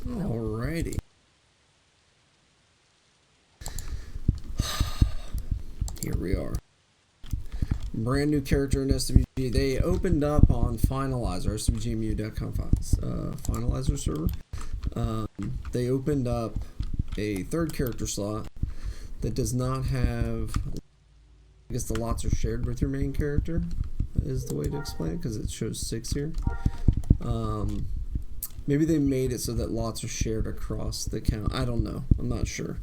Alrighty. Here we are. Brand new character in SWG. They opened up on Finalizer, SWGMU.com Finalizer server. They opened up a third character slot that does not have, I guess the lots are shared with your main character, is the way to explain it, because it shows 6 here. Maybe they made it so that lots are shared across the account. I don't know. I'm not sure.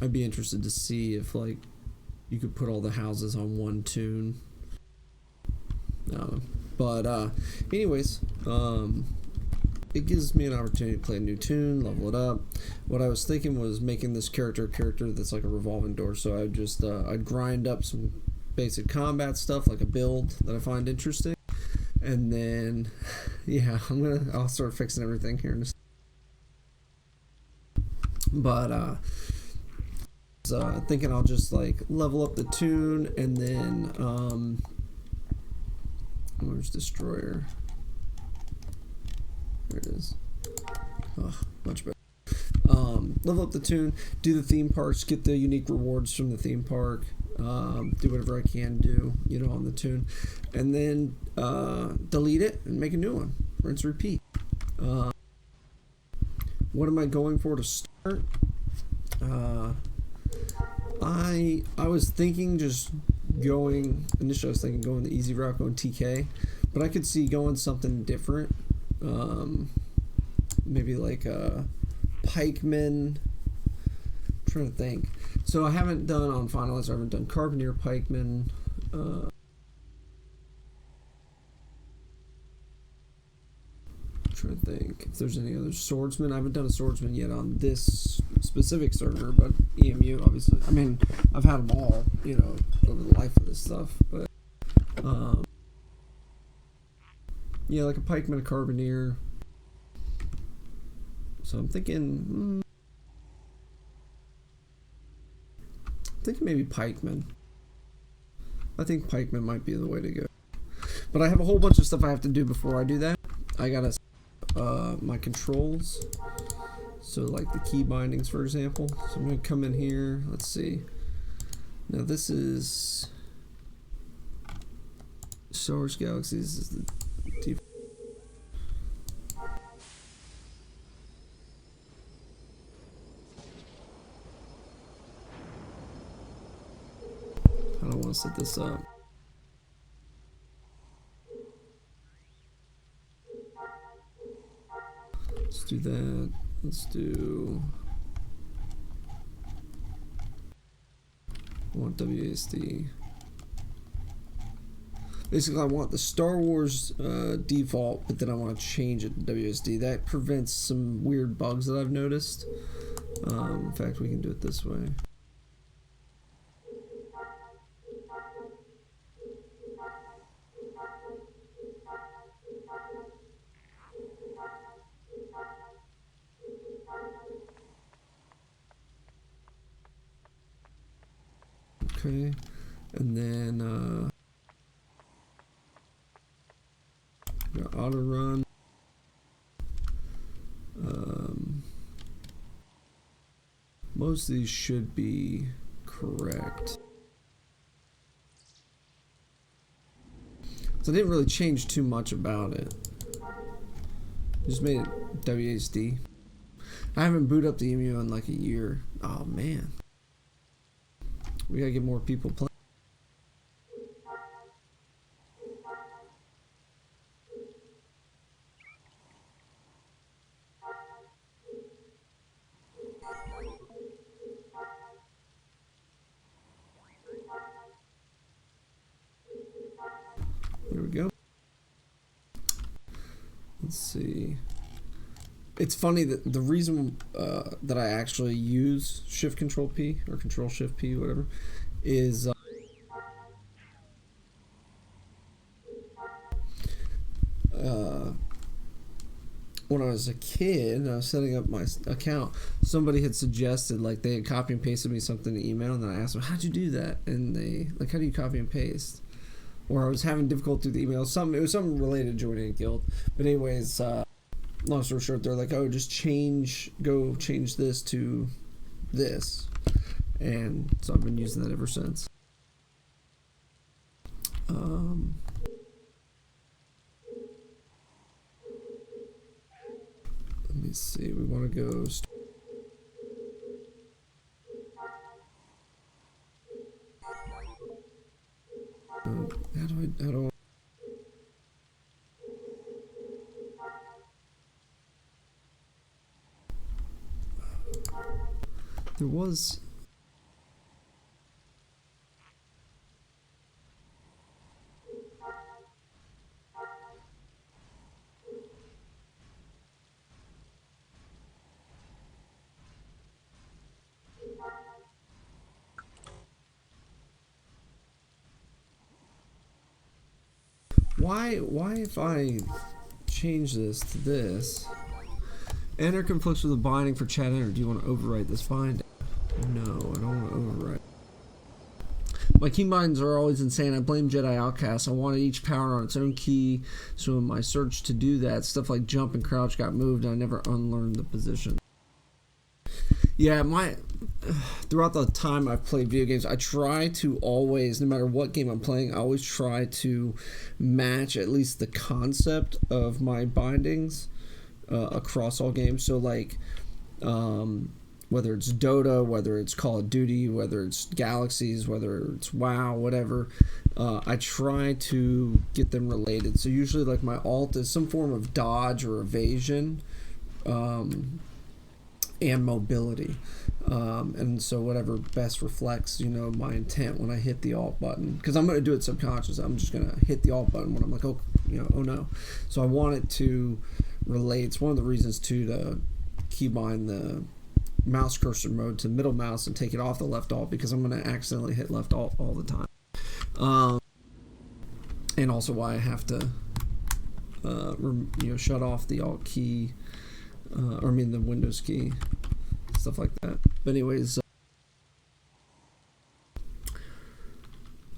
I'd be interested to see if, like, you could put all the houses on one tune. Anyways, it gives me an opportunity to play a new tune, level it up. What I was thinking was making this character a character that's like a revolving door. So I'd just I'd grind up some basic combat stuff, like a build that I find interesting. And then, yeah, I'll start fixing everything here in a second. But, thinking I'll just, like, level up the tune, and then, where's Destroyer? There it is. Oh, much better. Level up the tune, do the theme parks, get the unique rewards from the theme park, do whatever I can do, on the tune, and then delete it and make a new one. Rinse, repeat. What am I going for to start? I was thinking initially I was thinking going the easy route, going TK, but I could see going something different. Maybe like a pikeman. I'm trying to think. So I haven't done on Finalizer, I haven't done Carpenter, pikeman. trying to think if there's any other swordsman. I haven't done a swordsman yet on this specific server, but EMU obviously. I mean, I've had them all, you know, over the life of this stuff. But yeah, like a pikeman, a carbineer. So I'm thinking maybe pikeman. I think pikeman might be the way to go. But I have a whole bunch of stuff I have to do before I do that. I gotta my controls. So like the key bindings, for example. So I'm gonna come in here. Let's see. Now this is Star Wars Galaxies. Is the default. I don't want to set this up. Let's do that. Let's do. I want WASD. Basically, I want the Star Wars default, but then I want to change it to WASD. That prevents some weird bugs that I've noticed. In fact, we can do it this way. Okay, and then auto run. Most of these should be correct. So I didn't really change too much about it. Just made it WASD. I haven't booted up the EMU in like a year. Oh man. We gotta get more people playing. There we go. Let's see. It's funny that the reason that I actually use Shift Control P or Control Shift P, whatever, is when I was a kid and I was setting up my account, somebody had suggested, like, they had copy and pasted me something in email, and then I asked them, how'd you do that? And they, like, how do you copy and paste? Or I was having difficulty with the email. It was something related to joining a guild. But anyways, long story short, they're like, oh, just go change this to this. And so I've been using that ever since. Let me see, we want to go. How do I there was why if I change this to this, enter conflicts with the binding for chat enter. Do you want to overwrite this bind? No, I don't want to overwrite. My key bindings are always insane. I blame Jedi Outcast. I wanted each power on its own key, so in my search to do that, stuff like jump and crouch got moved, and I never unlearned the position. Yeah, throughout the time I've played video games, I try to always, no matter what game I'm playing, I always try to match at least the concept of my bindings across all games. So like, whether it's Dota, whether it's Call of Duty, whether it's Galaxies, whether it's WoW, whatever, I try to get them related. So usually like my alt is some form of dodge or evasion, and mobility, and so whatever best reflects, you know, my intent when I hit the alt button, because I'm going to do it subconscious. I'm just going to hit the alt button when I'm like, oh, you know, oh no. So I want it to relates. One of the reasons too to keybind the mouse cursor mode to middle mouse and take it off the left alt, because I'm going to accidentally hit left alt all the time. And also why I have to shut off the alt key, the Windows key, stuff like that. But anyways,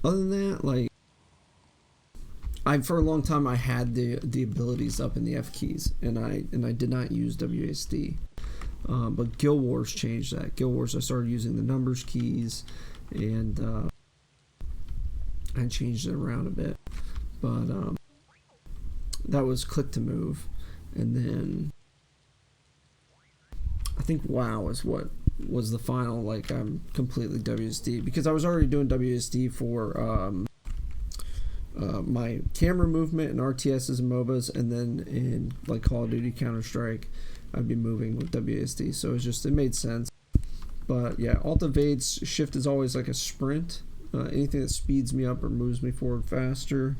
other than that, like, for a long time I had the abilities up in the F keys, and I did not use WASD. But Guild Wars changed that. Guild Wars, I started using the numbers keys, and I changed it around a bit. But that was click to move, and then I think WoW is what was the final, like, I'm completely WSD, because I was already doing WSD for my camera movement and RTSs and MOBAs, and then in like Call of Duty, Counter-Strike, I'd be moving with WSD, so it made sense. But yeah, Alt evades, shift is always like a sprint, anything that speeds me up or moves me forward faster.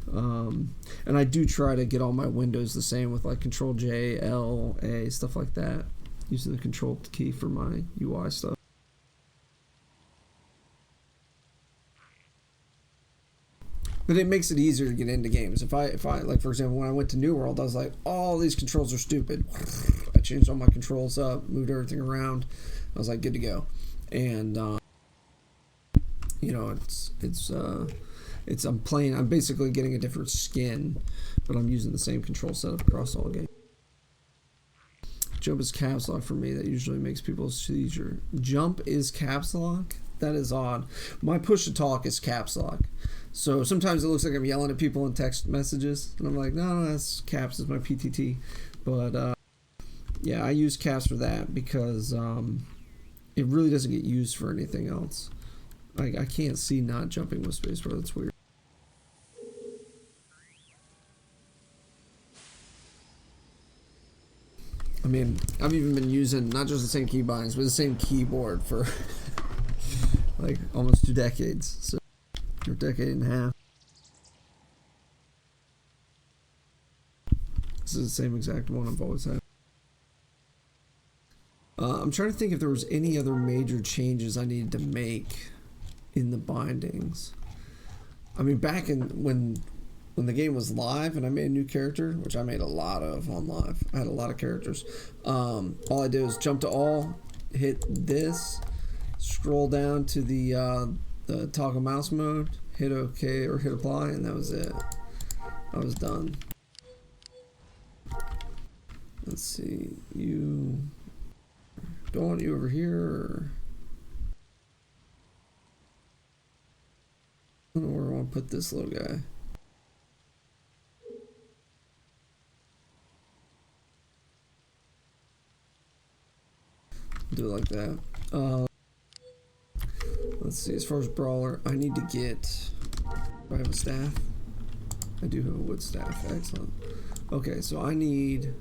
And I do try to get all my windows the same with like Control J, L, A, stuff like that, using the Control key for my UI stuff. But it makes it easier to get into games. If I like, for example, when I went to New World, I was like, all these controls are stupid. I changed all my controls up, moved everything around. I was like, good to go. And I'm basically getting a different skin, but I'm using the same control setup across all games. Jump is caps lock for me. That usually makes people seizure. Jump is caps lock? That is odd. My push to talk is caps lock. So sometimes it looks like I'm yelling at people in text messages, and I'm like, no, that's caps is my PTT. But yeah, I use caps for that because it really doesn't get used for anything else. I can't see not jumping with spacebar. That's weird. I mean, I've even been using not just the same keybinds, but the same keyboard for like almost 2 decades. So, or a decade and a half. This is the same exact one I've always had. I'm trying to think if there was any other major changes I needed to make in the bindings. I mean, back in when the game was live and I made a new character, which I made a lot of on live. I had a lot of characters. All I did was jump to all, hit this, scroll down to the toggle mouse mode, hit OK or hit apply, and that was it. I was done. Let's see. Don't want you over here. Or I don't know where I want to put this little guy. Do it like that. Let's see. As far as brawler, I need to get. Do I have a staff? I do have a wood staff. Excellent. Okay, so I need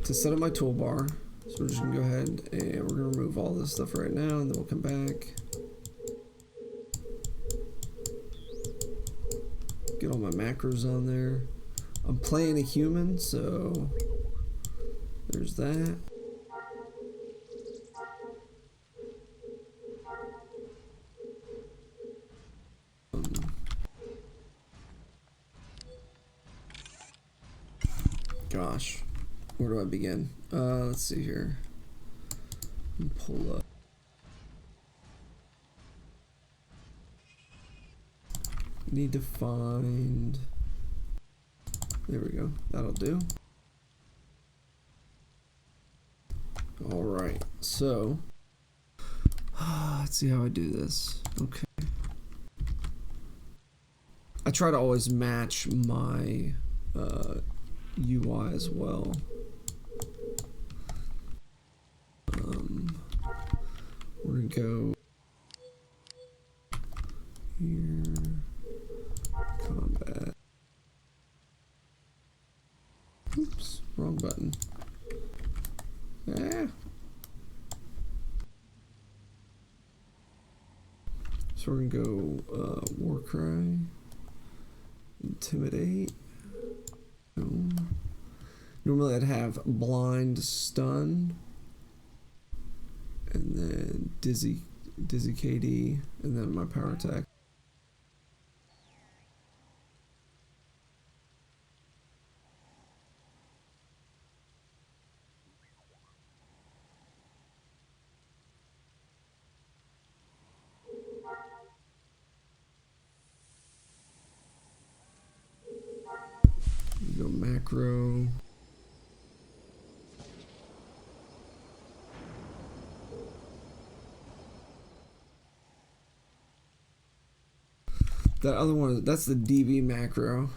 to set up my toolbar. So we're just gonna go ahead and we're gonna remove all this stuff right now, and then we'll come back. Get all my macros on there. I'm playing a human, so there's that. Gosh, where do I begin? Let's see here. Pull up. Need to find. There we go. That'll do. All right. So let's see how I do this. Okay. I try to always match my UI as well. We're gonna go here, combat. Oops, wrong button. Ah. So we're gonna go Warcry, intimidate. Boom. Normally I'd have blind, stun, and then dizzy KD, and then my power attack. Go macro. That other one, that's the DB macro.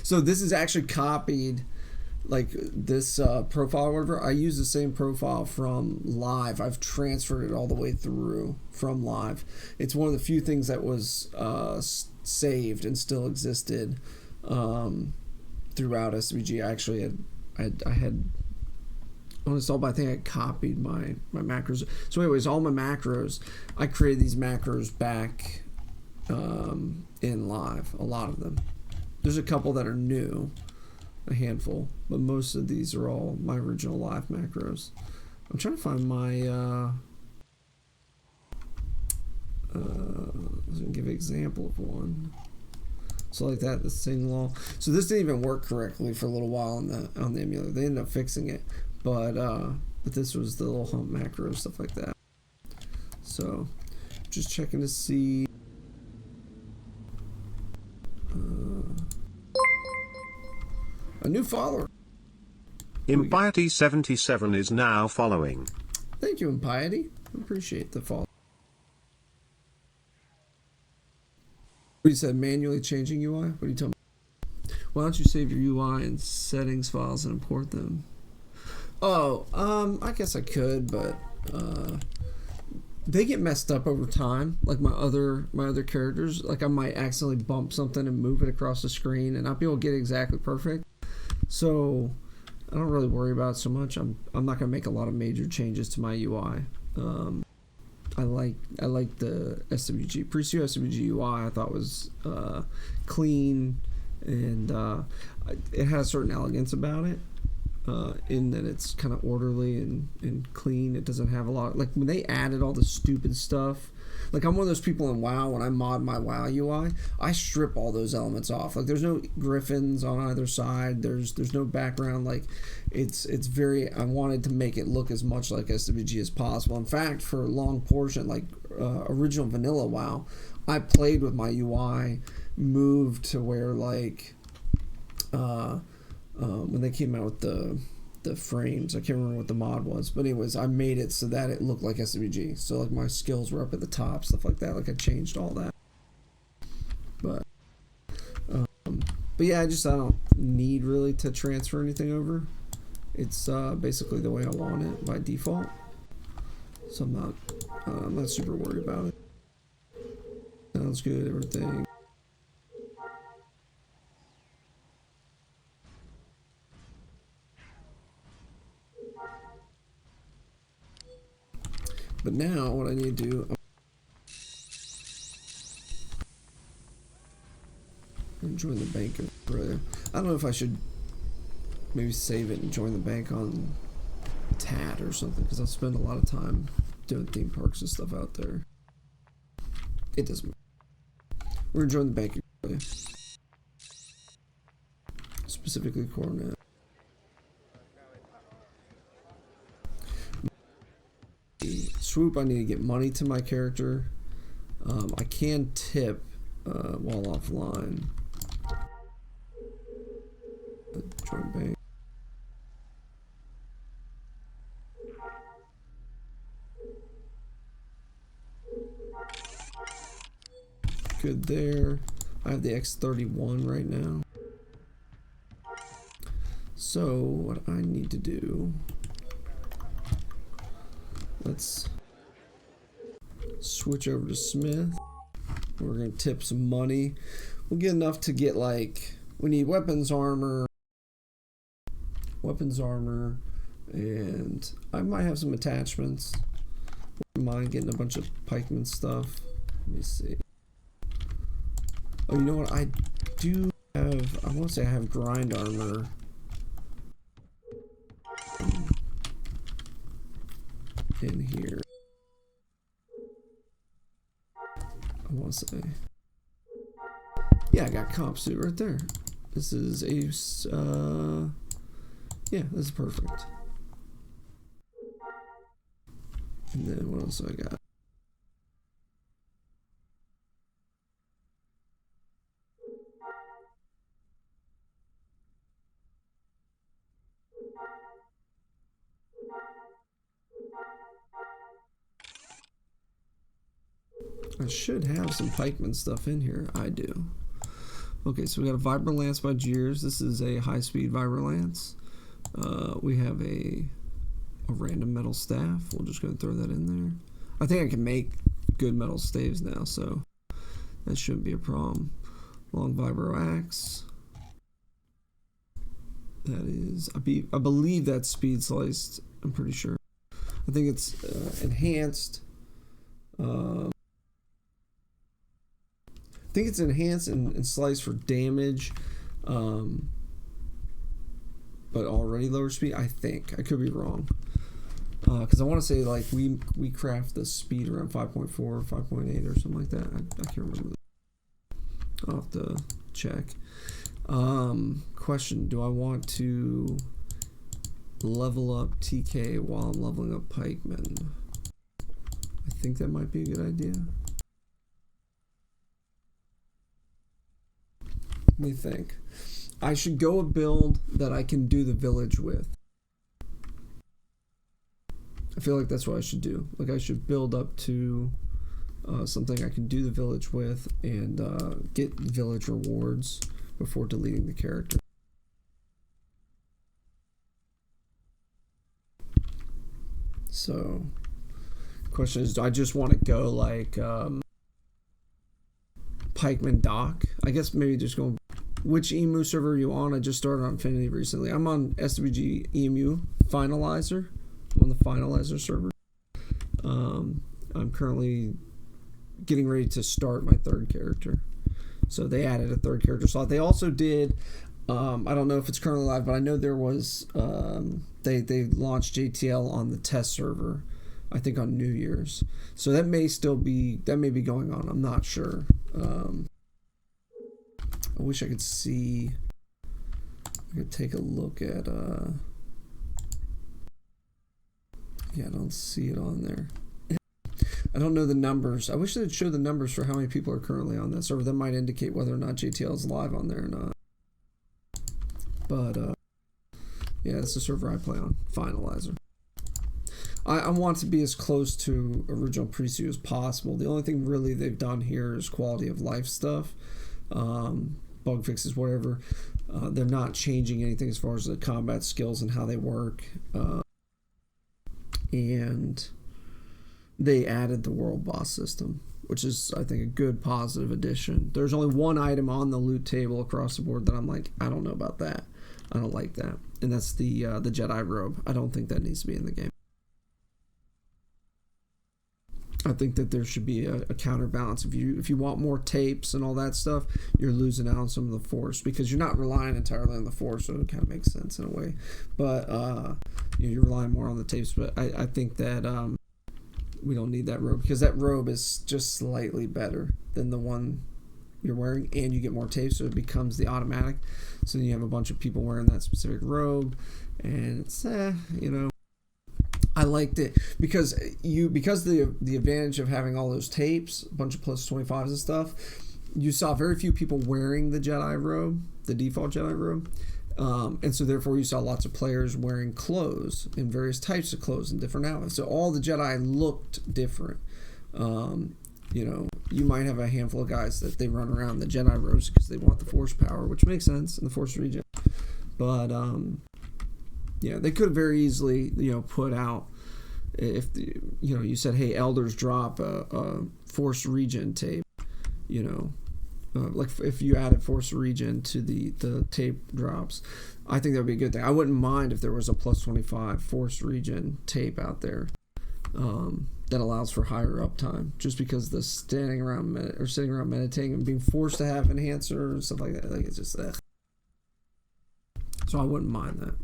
So this is actually copied, like this profile or whatever. I use the same profile from live. I've transferred it all the way through from live. It's one of the few things that was saved and still existed throughout SWG. I actually had uninstalled, but I think I copied my macros. So anyways, all my macros, I created these macros back in live, a lot of them. There's a couple that are new, a handful, but most of these are all my original live macros. I'm trying to find my I was gonna give an example of one. So like that, the sing law. So this didn't even work correctly for a little while on the emulator. They ended up fixing it, but this was the little hump macro, stuff like that. So just checking to see. A new follower. Impiety77 is now following. Thank you, Impiety. Appreciate the follow. You said manually changing UI? What are you talking about? Why don't you save your UI in settings files and import them? Oh, I guess I could, but they get messed up over time. Like my other characters, like I might accidentally bump something and move it across the screen and not be able to get it exactly perfect. So I don't really worry about it so much. I'm not gonna make a lot of major changes to my UI. I like the SWG pre-SWG UI. I thought was clean, and it had a certain elegance about it. In that it's kind of orderly and clean. It doesn't have a lot, like when they added all the stupid stuff. Like I'm one of those people in WoW, when I mod my WoW UI, I strip all those elements off. Like there's no griffins on either side. There's no background. Like it's very, I wanted to make it look as much like SWG as possible. In fact, for a long portion, like original vanilla WoW, I played with my UI, moved to where like when they came out with the frames, I can't remember what the mod was, but anyways, I made it so that it looked like SWG. So like my skills were up at the top, stuff like that. Like I changed all that. But yeah, I don't need really to transfer anything over. It's basically the way I want it by default. So I'm not super worried about it. Sounds good, everything. But now, what I need to do, I'm join the bank. I don't know if I should maybe save it and join the bank on TAT or something, because I'll spend a lot of time doing theme parks and stuff out there. It doesn't matter. We're gonna join the bank, specifically Coronet. Swoop, I need to get money to my character. I can tip while offline. Join bank. Good there. I have the X31 right now. So what I need to do, let's switch over to Smith. We're gonna tip some money. We'll get enough to get, like, we need weapons armor, and I might have some attachments. Wouldn't mind getting a bunch of pikeman stuff. Let me see. Oh, you know what? I do have, I want to say I have grind armor in here. I want to say, yeah, I got comp suit right there. This is a, yeah, this is perfect. And then what else do I got? I should have some pikeman stuff in here. I do. Okay, so we got a Vibrant Lance by Jeers. This is a high-speed Vibrant Lance. We have a random metal staff. We'll just go and throw that in there. I think I can make good metal staves now, so that shouldn't be a problem. Long vibro axe. That is, I believe that's speed sliced. I'm pretty sure. I think it's enhanced. I think it's enhanced and sliced for damage, but already lower speed. I think I could be wrong, because I want to say like we craft the speed around 5.4 or 5.8 or something like that. I can't remember. I'll have to check. Question: do I want to level up TK while I'm leveling up pikemen? I think that might be a good idea. Let me think. I should go a build that I can do the village with. I feel like that's what I should do. Like I should build up to something I can do the village with and get village rewards before deleting the character. So, question is, do I just want to go like Pikeman Dock? I guess maybe just going. Which EMU server are you on? I just started on Infinity recently. I'm on SWG EMU Finalizer. I'm on the Finalizer server. I'm currently getting ready to start my third character. So they added a third character slot. They also did, I don't know if it's currently live, but I know there was, they launched JTL on the test server, I think on New Year's. So that may be going on. I'm not sure. I wish I could see. I could take a look at. Yeah, I don't see it on there. I don't know the numbers. I wish they'd show the numbers for how many people are currently on that server. That might indicate whether or not JTL is live on there or not. But yeah, it's the server I play on, Finalizer. I want to be as close to original Pre-Suit as possible. The only thing really they've done here is quality of life stuff. Bug fixes, whatever. They're not changing anything as far as the combat skills and how they work. And they added the world boss system, which is, I think, a good positive addition. There's only one item on the loot table across the board that I'm like, I don't know about that. I don't like that. And that's the Jedi robe. I don't think that needs to be in the game. I think that there should be a counterbalance. If you want more tapes and all that stuff, you're losing out on some of the Force because you're not relying entirely on the Force, so it kind of makes sense in a way. But you're relying more on the tapes. But I think that we don't need that robe because that robe is just slightly better than the one you're wearing, and you get more tapes, so it becomes the automatic. So then you have a bunch of people wearing that specific robe, and it's I liked it because the advantage of having all those tapes, a bunch of plus 25s and stuff, you saw very few people wearing the Jedi robe, the default Jedi robe, and so therefore you saw lots of players wearing clothes and various types of clothes and different outfits. So all the Jedi looked different. You might have a handful of guys that they run around the Jedi robes because they want the Force power, which makes sense in the Force region, but yeah, they could very easily, put out if you said, hey, Elders drop a Force Regen tape, like if you added Force Regen to the tape drops, I think that would be a good thing. I wouldn't mind if there was a plus 25 Force Regen tape out there that allows for higher uptime, just because the sitting around meditating and being forced to have enhancer and stuff like that, like it's just that. So I wouldn't mind that.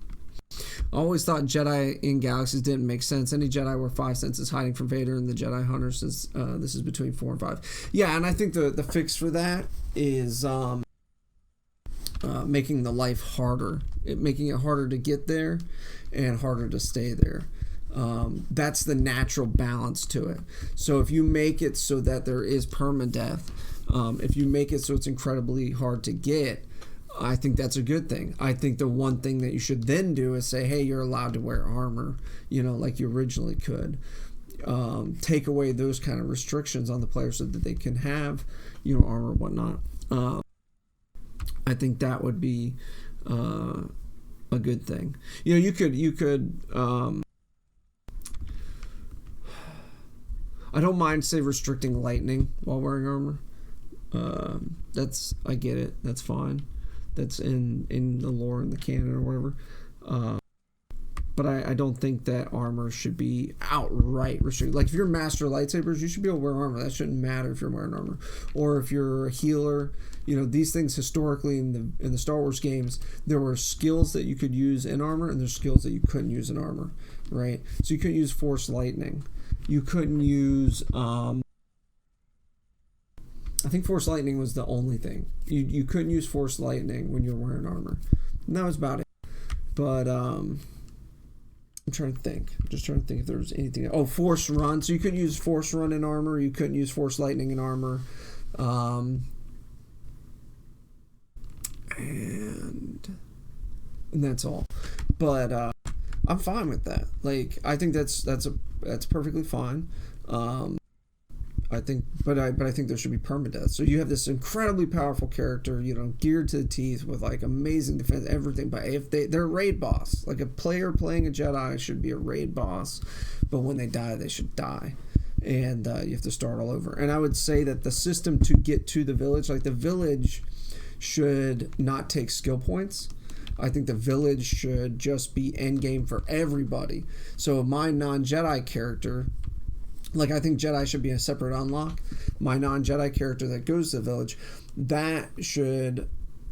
I always thought Jedi in Galaxies didn't make sense. Any Jedi were 5 senses hiding from Vader, and the Jedi Hunter says this is between 4 and 5. Yeah, and I think the fix for that is making the life harder, making it harder to get there and harder to stay there. That's the natural balance to it. So if you make it so that there is permadeath, if you make it so it's incredibly hard to get, I think that's a good thing. I think the one thing that you should then do is say, hey, you're allowed to wear armor, like you originally could. Take away those kind of restrictions on the player so that they can have, armor and whatnot. I think that would be a good thing. You could. I don't mind, say, restricting lightning while wearing armor. I get it. That's fine. That's in the lore, in the canon or whatever. But I don't think that armor should be outright restricted. Like if you're master lightsabers, you should be able to wear armor. That shouldn't matter if you're wearing armor. Or if you're a healer, these things historically in the Star Wars games, there were skills that you could use in armor and there's skills that you couldn't use in armor, right? So you couldn't use Force Lightning. You couldn't use I think Force Lightning was the only thing. You couldn't use Force Lightning when you're wearing armor. And that was about it. But I'm trying to think. I'm just trying to think if there was anything. Oh, Force Run. So you couldn't use Force Run in armor. You couldn't use Force Lightning in armor. And that's all. But I'm fine with that. Like I think that's perfectly fine. I think there should be permadeath. So you have this incredibly powerful character, geared to the teeth with like amazing defense, everything. But if they're a raid boss, like a player playing a Jedi should be a raid boss, but when they die, they should die, and you have to start all over. And I would say that the system to get to the village, like the village, should not take skill points. I think the village should just be endgame for everybody. So my non-Jedi character. Like, I think Jedi should be a separate unlock. My non-Jedi character that goes to the village, that should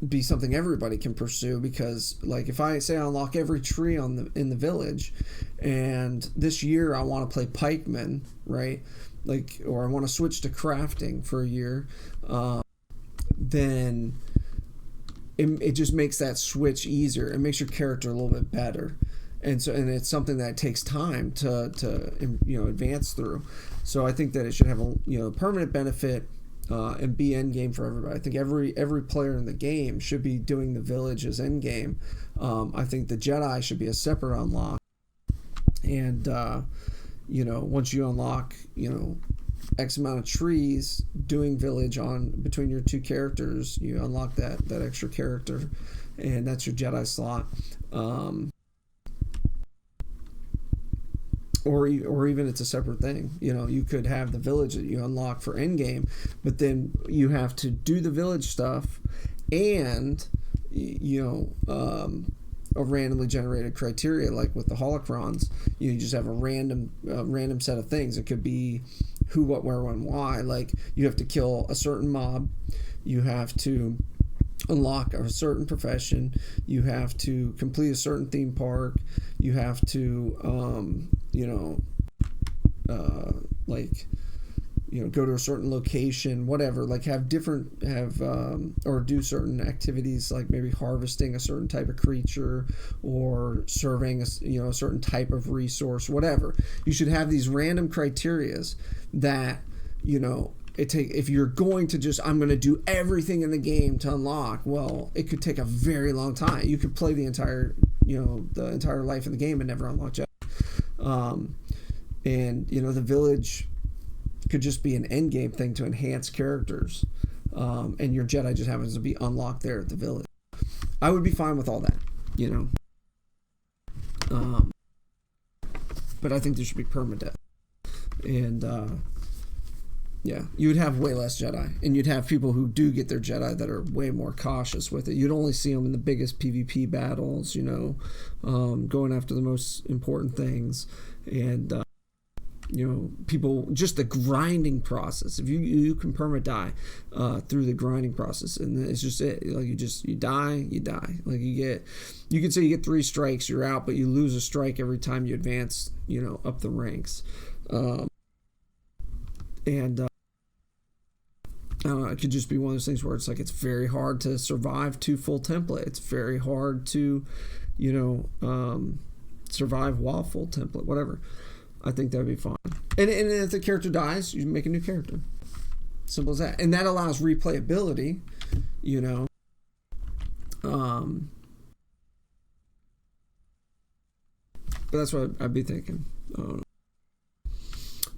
be something everybody can pursue, because, like, if I say I unlock every tree in the village, and this year I want to play pikeman, right? Like, or I want to switch to crafting for a year, then it just makes that switch easier. It makes your character a little bit better. And it's something that takes time to advance through. So I think that it should have a permanent benefit and be end game for everybody. I think every player in the game should be doing the village as end game. I think the Jedi should be a separate unlock. And once you unlock X amount of trees, doing village on between your two characters, you unlock that extra character, and that's your Jedi slot. Or even it's a separate thing. You could have the village that you unlock for endgame, but then you have to do the village stuff and a randomly generated criteria, like with the holocrons. You just have a random set of things. It could be who, what, where, when, why. Like you have to kill a certain mob, you have to unlock a certain profession, you have to complete a certain theme park, you have to go to a certain location, whatever, like or do certain activities, like maybe harvesting a certain type of creature or surveying a certain type of resource, whatever. You should have these random criterias that if you're going to just, I'm going to do everything in the game to unlock, well, it could take a very long time. You could play the entire life of the game and never unlock Jedi. The village could just be an end game thing to enhance characters. And your Jedi just happens to be unlocked there at the village. I would be fine with all that, but I think there should be permadeath. And, yeah, you would have way less Jedi, and you'd have people who do get their Jedi that are way more cautious with it. You'd only see them in the biggest PvP battles, going after the most important things, and people, just the grinding process. If you can perma die through the grinding process, and it's just it. Like you die. Like you could say you get 3 strikes, you're out, but you lose a strike every time you advance, up the ranks. And it could just be one of those things where it's like it's very hard to survive 2 full template. It's very hard to, survive while full template, whatever. I think that would be fine. And if the character dies, you make a new character. Simple as that. And that allows replayability, But that's what I'd be thinking.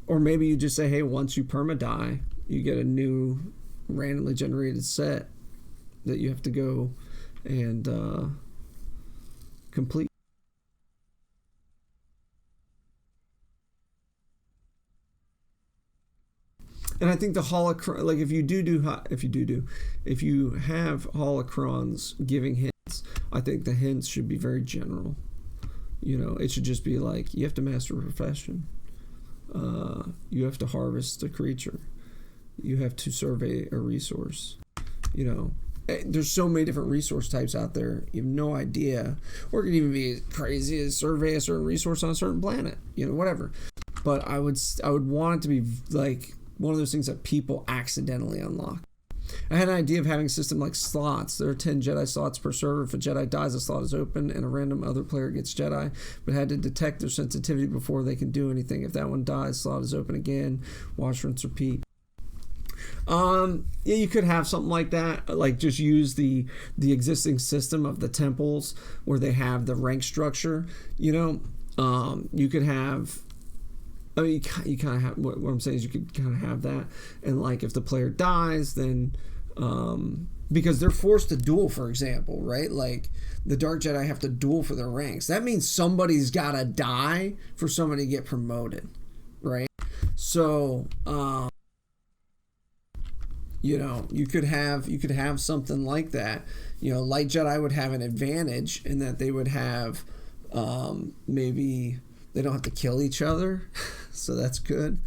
Or maybe you just say, hey, once you perma die, you get a new randomly generated set that you have to go and complete. And I think the holocron, like if you have holocrons giving hints, I think the hints should be very general. It should just be like, you have to master a profession. You have to harvest a creature. You have to survey a resource. There's so many different resource types out there. You have no idea. Or it could even be as crazy as survey a certain resource on a certain planet. Whatever. But I would want it to be like one of those things that people accidentally unlock. I had an idea of having a system like slots. There are 10 Jedi slots per server. If a Jedi dies, a slot is open and a random other player gets Jedi, but had to detect their sensitivity before they can do anything. If that one dies, slot is open again. Watch, rinse, repeat. Yeah, you could have something like that. Like just use the existing system of the temples where they have the rank structure. You could have. I mean, you kind of have, what I'm saying is you could kind of have that. And like if the player dies, then, because they're forced to duel, for example, right? Like the Dark Jedi have to duel for their ranks. That means somebody's got to die for somebody to get promoted, right? So, you could have something like that. Light Jedi would have an advantage in that they would have, maybe they don't have to kill each other, so that's good.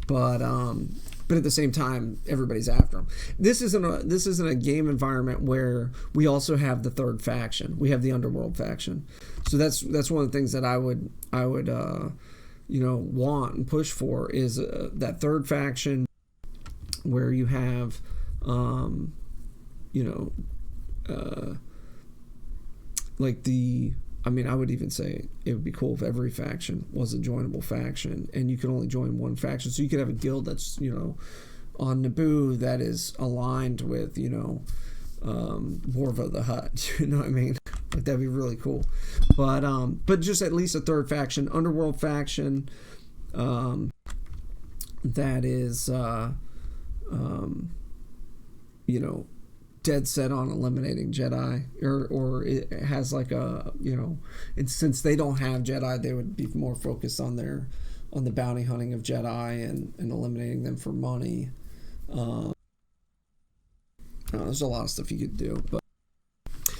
But at the same time, everybody's after them. This isn't a game environment where we also have the third faction. We have the Underworld faction. So that's one of the things that I would want and push for is that third faction where you have like the. I mean, I would even say it would be cool if every faction was a joinable faction, and you could only join one faction. So you could have a guild that's, on Naboo that is aligned with, Warva the Hutt. You know what I mean? Like that'd be really cool. But just at least a third faction, Underworld faction, that is, dead set on eliminating Jedi, or it has like a, and since they don't have Jedi, they would be more focused on the bounty hunting of Jedi and eliminating them for money. There's a lot of stuff you could do, but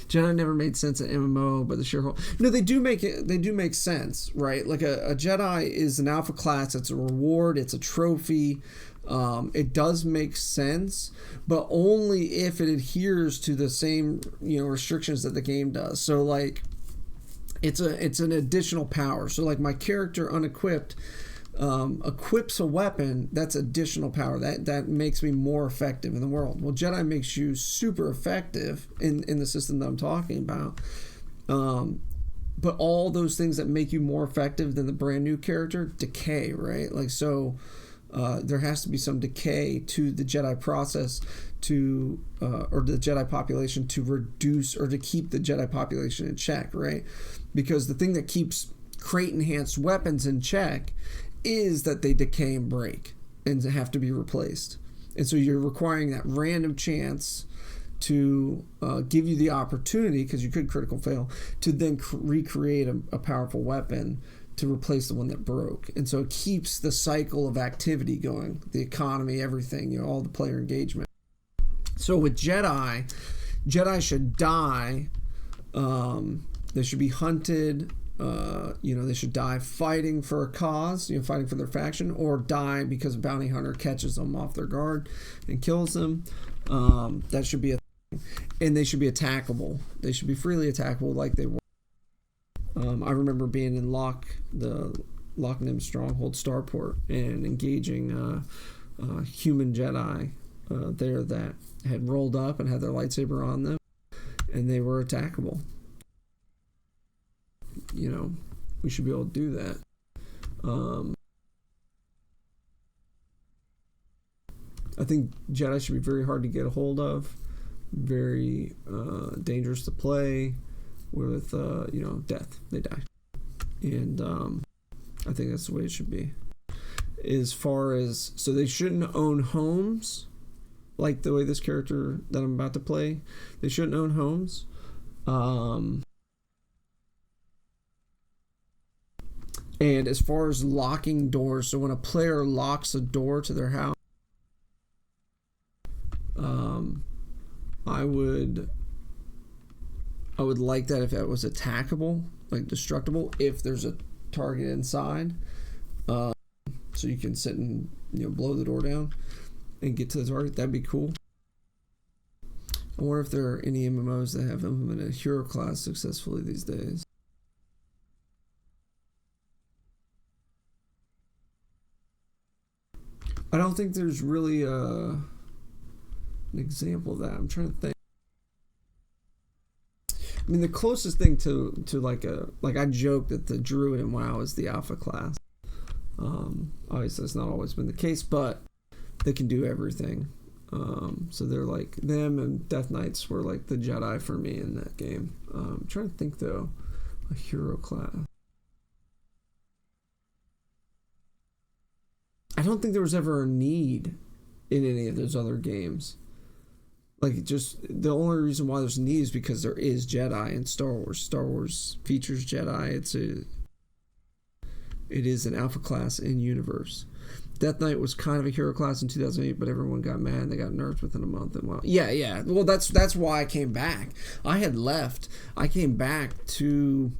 Jedi never made sense at MMO, but the shareholder, no, they do make sense, right? Like a Jedi is an alpha class, it's a reward, it's a trophy. It does make sense, but only if it adheres to the same, restrictions that the game does. So like it's an additional power. So like my character unequipped equips a weapon, that's additional power. That makes me more effective in the world. Well, Jedi makes you super effective in the system that I'm talking about. But all those things that make you more effective than the brand new character decay, right? Like so there has to be some decay to the Jedi process or the Jedi population to reduce or to keep the Jedi population in check, right? Because the thing that keeps crate enhanced weapons in check is that they decay and break and have to be replaced. And so you're requiring that random chance to give you the opportunity, because you could critical fail, to then recreate a powerful weapon to replace the one that broke. And so it keeps the cycle of activity going, the economy, everything, all the player engagement. So with Jedi should die. They should be hunted. they should die fighting for a cause, fighting for their faction, or die because a bounty hunter catches them off their guard and kills them. That should be a thing. And they should be attackable. They should be freely attackable like they were. I remember being in the Loch Nim Stronghold Starport and engaging human Jedi there that had rolled up and had their lightsaber on them, and they were attackable. We should be able to do that. I think Jedi should be very hard to get a hold of, very dangerous to play with, death. They die. And I think that's the way it should be. As far as, so they shouldn't own homes, like the way this character that I'm about to play, they shouldn't own homes. And as far as locking doors, so when a player locks a door to their house, I would like that if that was attackable, like destructible, if there's a target inside, so you can sit and blow the door down and get to the target. That'd be cool. I wonder if there are any MMOs that have implemented hero class successfully these days. I don't think there's really an example of that. I'm trying to think. I mean, the closest thing to like I joke that the Druid in WoW is the alpha class. Obviously, that's not always been the case, but they can do everything. So they're like, them and Death Knights were like the Jedi for me in that game. I'm trying to think though, a hero class. I don't think there was ever a need in any of those other games. Like, just the only reason why there's a need is because there is Jedi in Star Wars. Star Wars features Jedi. It is an alpha class in universe. Death Knight was kind of a hero class in 2008, but everyone got mad and they got nerfed within a month. And yeah. Well, that's why I came back. I had left. I came back to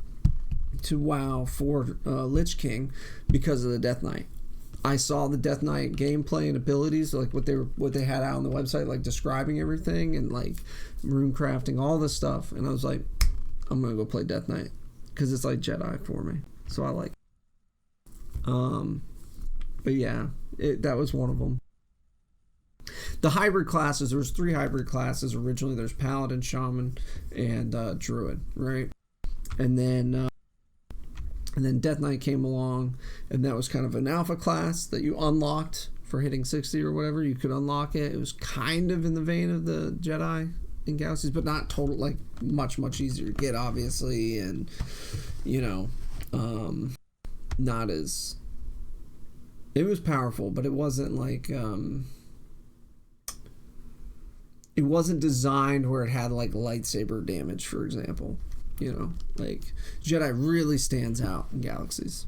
WoW for Lich King because of the Death Knight. I saw the Death Knight gameplay and abilities, like what they had out on the website, like describing everything and like rune crafting, all this stuff, and I was like, I'm gonna go play Death Knight because it's like Jedi for me, so I like. But yeah, that was one of them. The hybrid classes, there was 3 hybrid classes originally. There's Paladin, Shaman, and Druid, right? And then Death Knight came along, and that was kind of an alpha class that you unlocked for hitting 60 or whatever. You could unlock it. It was kind of in the vein of the Jedi in Galaxies, but not total, like much easier to get, obviously, and not as. It was powerful, but it wasn't like it wasn't designed where it had like lightsaber damage, for example. Like Jedi really stands out in Galaxies,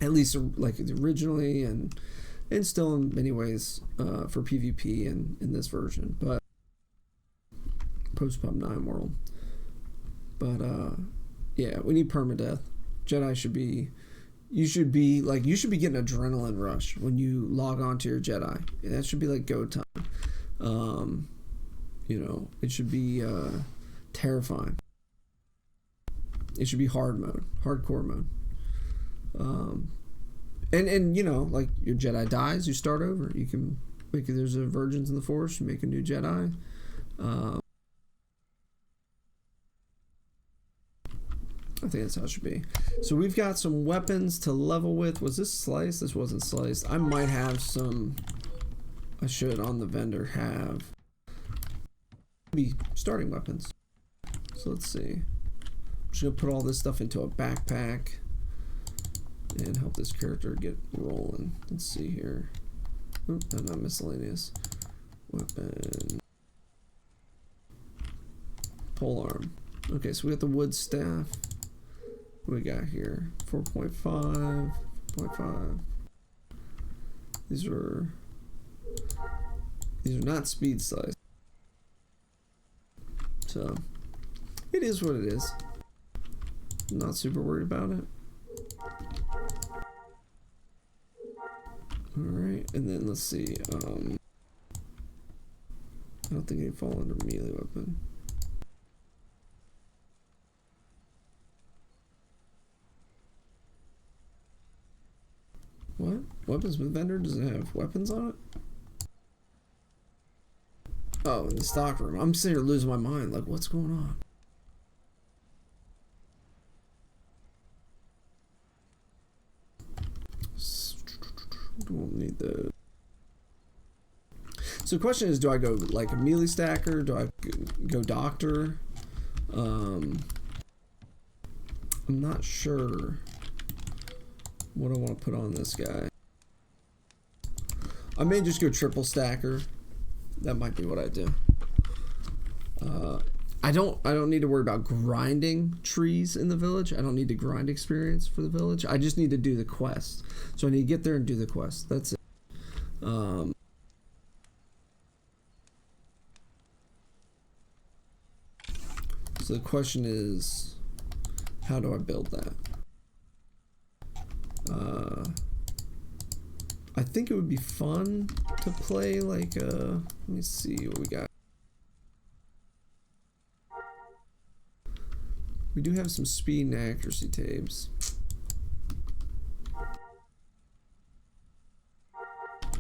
at least like originally and still in many ways for PvP in this version, but post Pub 9 world. But yeah, we need permadeath. Jedi should be. You should be getting adrenaline rush when you log on to your Jedi. That should be like go time. It should be terrifying. It should be hardcore mode. And like your Jedi dies, you start over. You can make there's a Virgins in the Force, you make a new Jedi. I think that's how it should be. So we've got some weapons to level with. Was this sliced? This wasn't sliced. I might have some. I should on the vendor have maybe starting weapons. So let's see. I'm just gonna put all this stuff into a backpack and help this character get rolling. Let's see here. Oh, no, not miscellaneous. Weapon. Polearm. Okay, so we got the wood staff. What we got here? 4.5. 0.5. These are not speed size. So it is what it is. Not super worried about it. Alright, and then let's see. I don't think they fall under melee weapon. What? Weapons with vendor? Does it have weapons on it? Oh, in the stock room. I'm sitting here losing my mind. Like, what's going on? Don't need the. So the question is, do I go like a melee stacker? Do I go doctor? I'm not sure what I want to put on this guy. I may just go triple stacker. That might be what I do. I don't need to worry about grinding trees in the village. I don't need to grind experience for the village. I just need to do the quest. So I need to get there and do the quest. That's it. So the question is, how do I build that? I think it would be fun to play like let me see what we got. We do have some speed and accuracy tabs.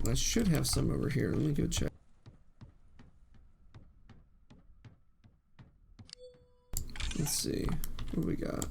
I should have some over here. Let me go check. Let's see what we got.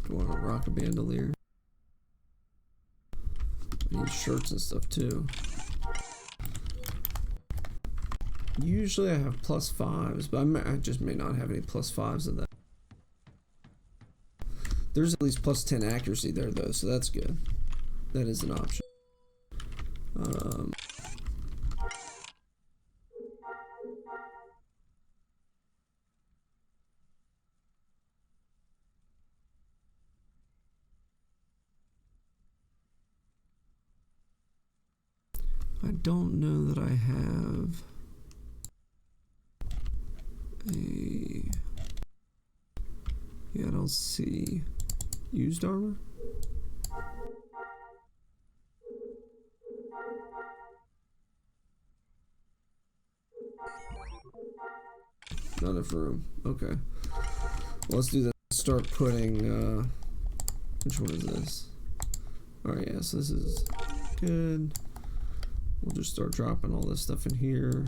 Do I want to rock a bandolier? I need shirts and stuff too. Usually I have +5s, but I just may not have any +5s of that. There's at least +10 accuracy there though, so that's good. That is an option. I don't know that I have a. Yeah, I don't see used armor. Not enough room. Okay. Well, let's do that. Start putting. Which one is this? Alright, yes, yeah, so this is good. We'll just start dropping all this stuff in here.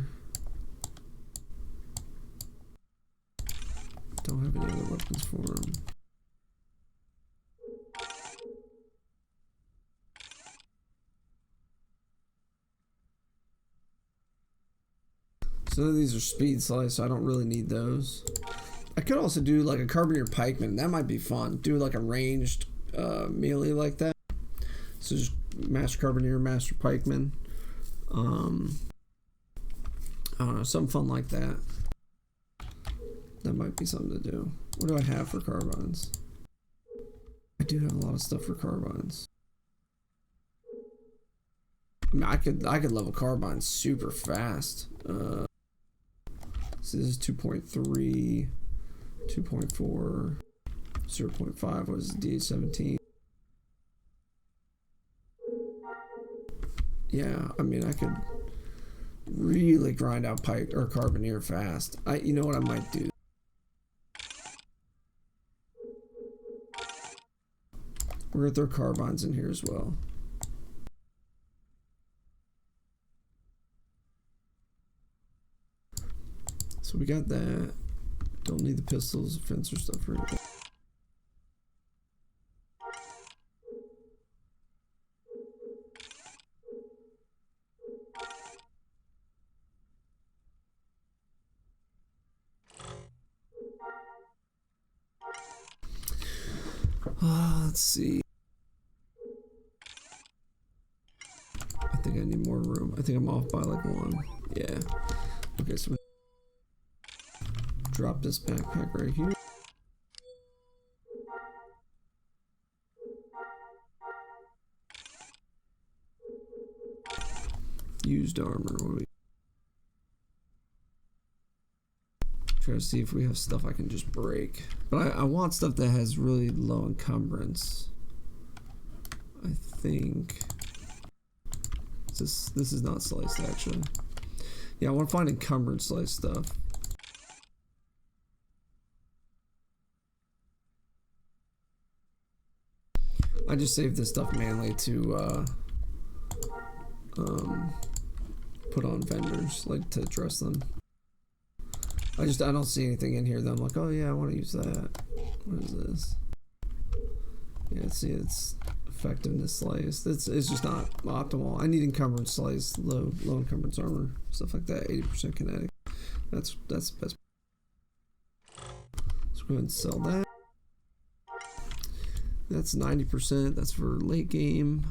Don't have any other weapons for him. So these are speed slice, so I don't really need those. I could also do like a carbineer pikeman. That might be fun. Do like a ranged melee like that. So just master carbineer, master pikeman. I don't know, something fun like that. That might be something to do. What do I have for carbines? I do have a lot of stuff for carbines. I mean, I could level carbines super fast. So this is 2.3, 2.4, 0.5 was D17. Yeah, I mean, I could really grind out pike or carbineer fast. You know what I might do? We're gonna throw carbines in here as well. So we got that. Don't need the pistols, fencer stuff or anything. Let's see. I think I'm off by like 1. Yeah. Okay, so drop this backpack right here. Used armor. What do we try to see if we have stuff I can just break? But I want stuff that has really low encumbrance. I think this is not sliced actually. Yeah, I want to find encumbrance sliced stuff. I just saved this stuff mainly to put on vendors, like to address them. I don't see anything in here that I'm like, oh yeah, I want to use that. What is this? Yeah, see, it's effectiveness slice. It's just not optimal. I need encumbrance slice, low encumbrance armor, stuff like that. 80% kinetic. That's the best. Let's go ahead and sell that. That's 90%. That's for late game.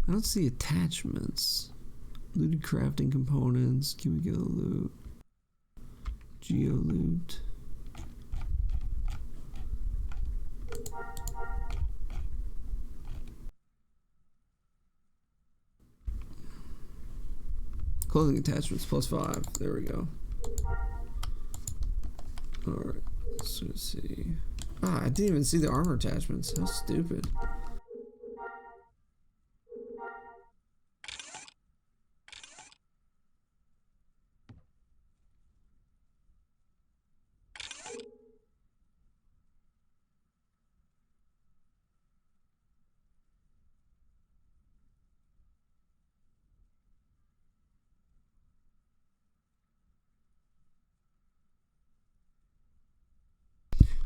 I don't see attachments. Looted crafting components. Can we get a loot? Geo loot. Clothing attachments +5. There we go. Alright. So let's see. I didn't even see the armor attachments. How stupid.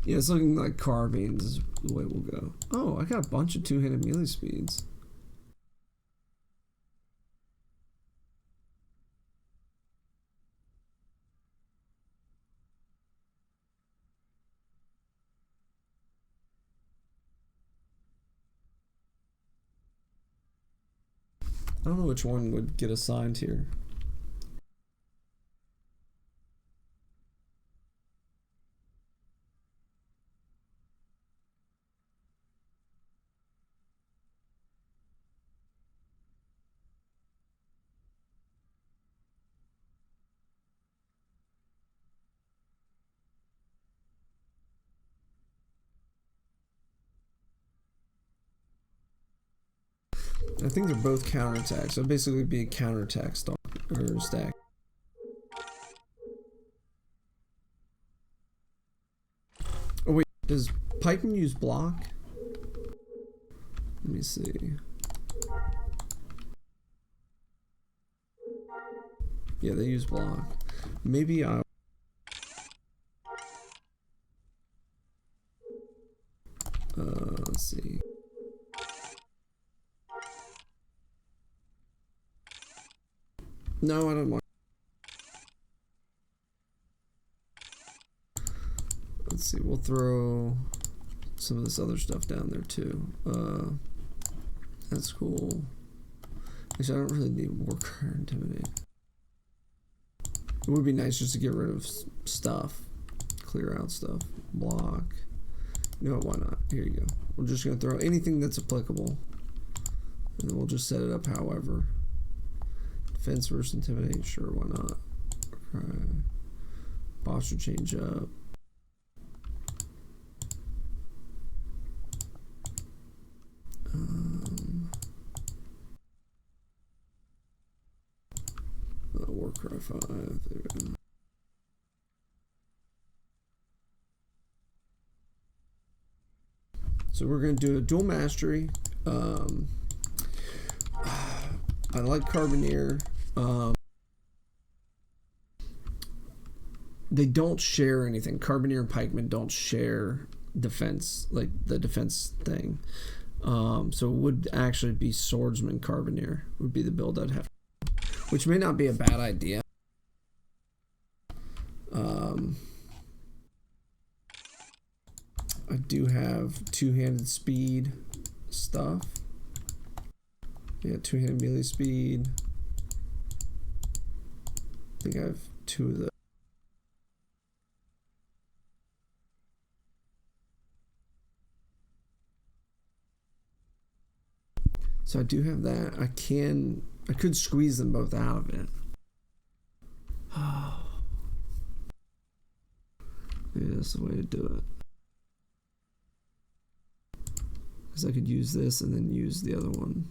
Yeah, it's looking like carbines is the way we'll go. Oh, I got a bunch of two-handed melee speeds. I don't know which one would get assigned here. I think they're both counterattacks. So basically be a counterattack stock or stack. Oh wait, does piping use block? Let me see. Yeah, they use block. Maybe I. Let's see. No, I don't want. Let's see. We'll throw some of this other stuff down there too. That's cool. Actually, I don't really need worker intimidate. It would be nice just to get rid of stuff, clear out stuff, block. You know what? Why not? Here you go. We're just gonna throw anything that's applicable, and then we'll just set it up however. Defense versus intimidate, sure, why not? Okay. Posture change up. Warcry 5. There we go. So we're going to do a dual mastery. I like Carbineer. They don't share anything. Carbineer and Pikeman don't share defense, like the defense thing. So it would actually be Swordsman Carbineer would be the build I'd have, which may not be a bad idea. I do have two-handed speed stuff. Yeah, two-handed melee speed. I think I have 2 of those. So I do have that. I could squeeze them both out of it. Maybe that's the way to do it. Because I could use this and then use the other one.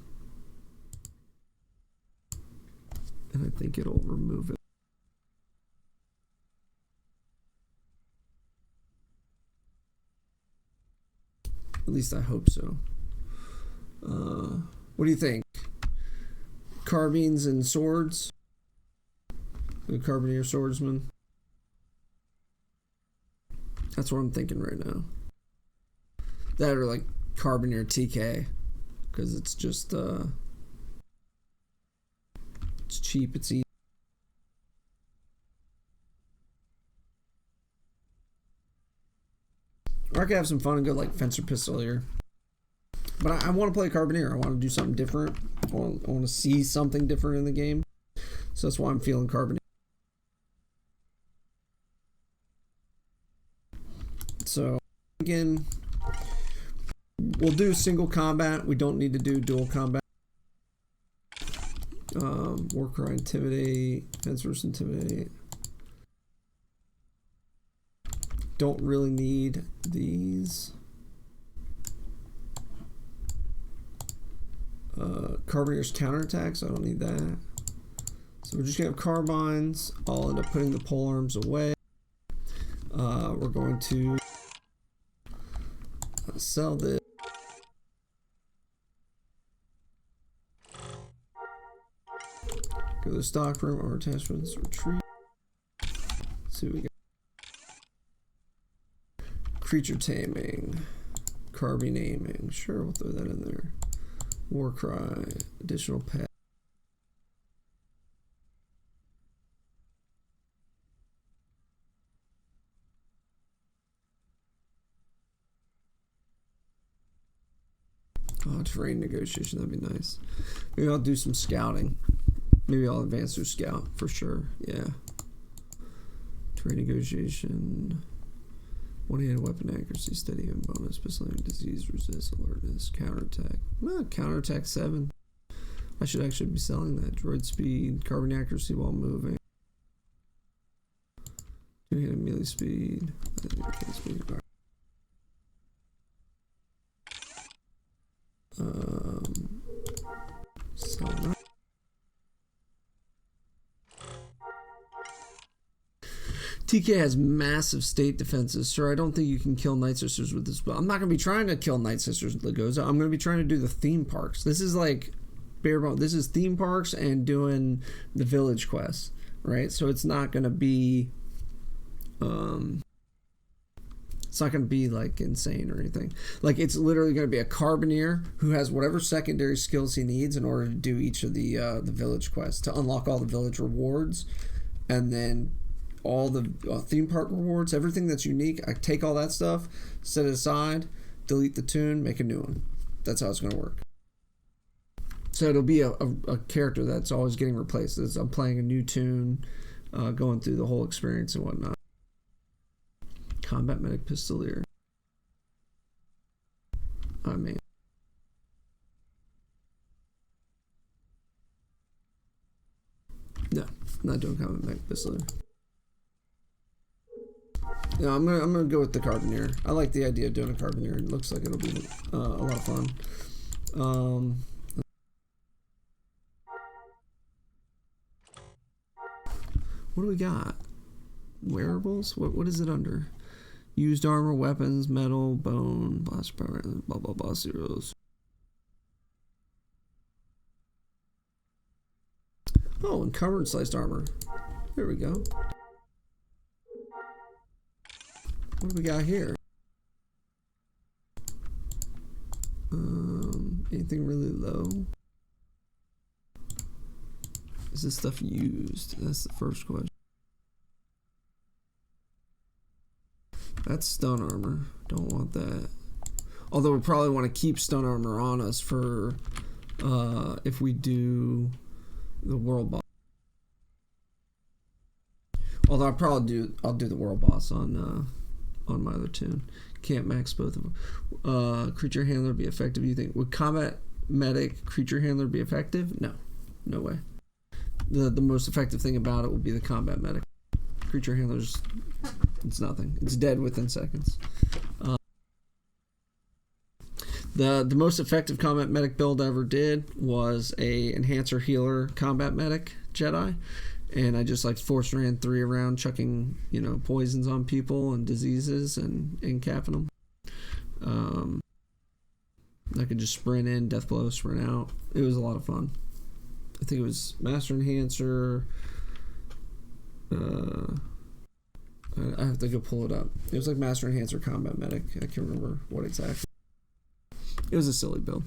And I think it'll remove it. At least I hope so. What do you think? Carbines and swords? The Carbineer swordsman? That's what I'm thinking right now. That or like Carbineer TK. Because it's just, it's cheap, it's easy. Or I could have some fun and go like Fencer Pistolier. But I want to play Carbineer. I want to do something different. I want to see something different in the game. So that's why I'm feeling Carbineer. So, again, we'll do single combat. We don't need to do dual combat. Warcry Intimidate. Fence versus Intimidate. Don't really need these. Carbineer's counterattacks, I don't need that. So we're just gonna have carbines. I'll end up putting the polearms away. We're going to sell this. Go to the stock room or attachments, retreat. Let's see what we got. Creature taming, carbine aiming. Sure, we'll throw that in there. Warcry, additional pet. Oh, terrain negotiation, that'd be nice. Maybe I'll do some scouting. Maybe I'll advance through scout for sure. Yeah. Terrain negotiation. One-handed weapon accuracy, steady and bonus, pistol aim, disease resist, alertness, counterattack. Well, counterattack 7. I should actually be selling that. Droid speed, carbon accuracy while moving. Two-handed melee speed. Sell that. TK has massive state defenses. Sir, I don't think you can kill Night Sisters with this. But I'm not going to be trying to kill Night Sisters with Lagoza. I'm going to be trying to do the theme parks. This is like bare bones. This is theme parks and doing the village quests, right? So it's not going to be, it's not going to be like insane or anything. Like it's literally going to be a Carbineer who has whatever secondary skills he needs in order to do each of the village quests to unlock all the village rewards, and then all the theme park rewards, everything that's unique. I take all that stuff, set it aside, delete the tune, make a new one. That's how it's going to work. So it'll be a character that's always getting replaced. As I'm playing a new tune, going through the whole experience and whatnot. Combat Medic Pistolier. I mean, no, I'm not doing Combat Medic Pistolier. No, I'm gonna go with the Carbineer. I like the idea of doing a Carbineer. It looks like it'll be a lot of fun. What do we got? Wearables? What is it under? Used armor, weapons, metal, bone, blast power, blah blah blah zeros. Oh, and covered sliced armor. There we go. What do we got here? Anything really low? Is this stuff used? That's the first question. That's stun armor. Don't want that. Although we probably want to keep stun armor on us for if we do the world boss. Although I'll do the world boss on my other tune. Can't max both of them. Creature handler be effective. You think would combat medic creature handler be effective? No way. The most effective thing about it would be the combat medic. Creature handlers, it's nothing. It's dead within seconds. The most effective combat medic build I ever did was a enhancer healer combat medic Jedi, and I just like force ran 3 around chucking poisons on people and diseases and capping them. I could just sprint in, death blow, sprint out. It was a lot of fun. I think it was Master Enhancer. I have to go pull it up. It was like Master Enhancer Combat Medic. I can't remember what exactly. It was a silly build.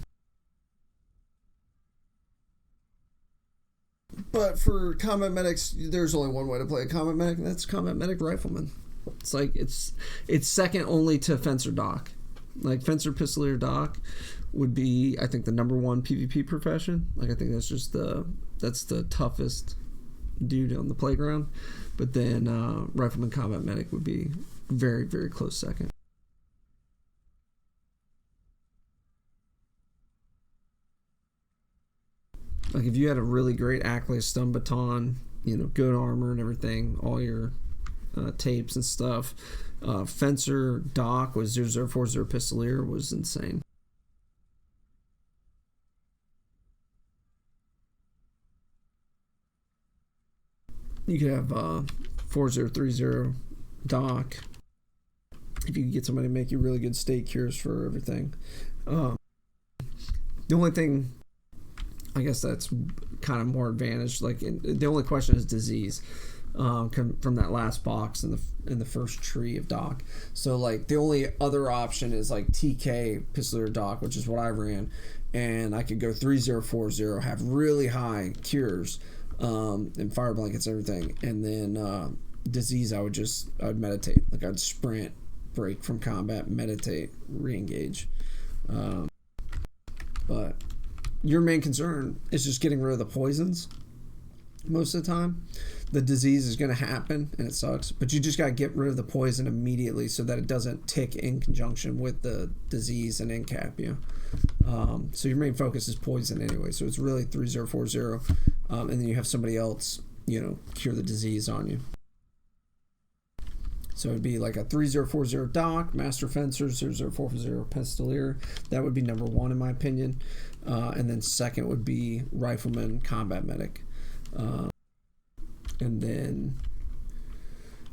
But for combat medics, there's only one way to play a combat medic, and that's combat medic rifleman. It's like it's second only to fencer doc. Like fencer pistolier doc would be, I think, the number one PvP profession. Like I think that's the toughest dude on the playground. But then rifleman combat medic would be very, very close second. Like if you had a really great Ackley stun baton, good armor and everything, all your tapes and stuff, fencer doc was 0040 pistolier was insane. You could have 4030 doc if you could get somebody to make you really good state cures for everything. The only thing, I guess that's kind of more advantage. Like the only question is disease from that last box in the first tree of doc. So like the only other option is like TK pistolier doc, which is what I ran, and I could go 3040, have really high cures, and fire blankets and everything, and then disease I'd meditate. Like I'd sprint, break from combat, meditate, re-engage. But your main concern is just getting rid of the poisons most of the time. The disease is going to happen and it sucks, but you just got to get rid of the poison immediately so that it doesn't tick in conjunction with the disease and incap you. So your main focus is poison anyway, so it's really 3040, and then you have somebody else cure the disease on you. So it'd be like a 3040 doc, master fencer, 0040 pistolier. That would be number one in my opinion. And then second would be rifleman combat medic. And then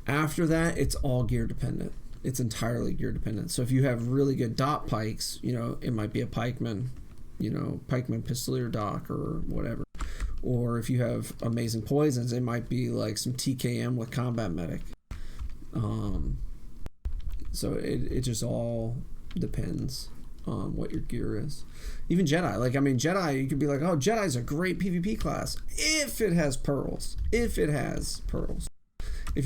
after that, it's all gear dependent. It's entirely gear dependent. So if you have really good dot pikes, it might be a pikeman, pikeman pistolier doc or whatever. Or if you have amazing poisons, it might be like some TKM with combat medic. So it just all depends on what your gear is. Even Jedi, Jedi, you could be like, oh, Jedi's a great PvP class if it has pearls. If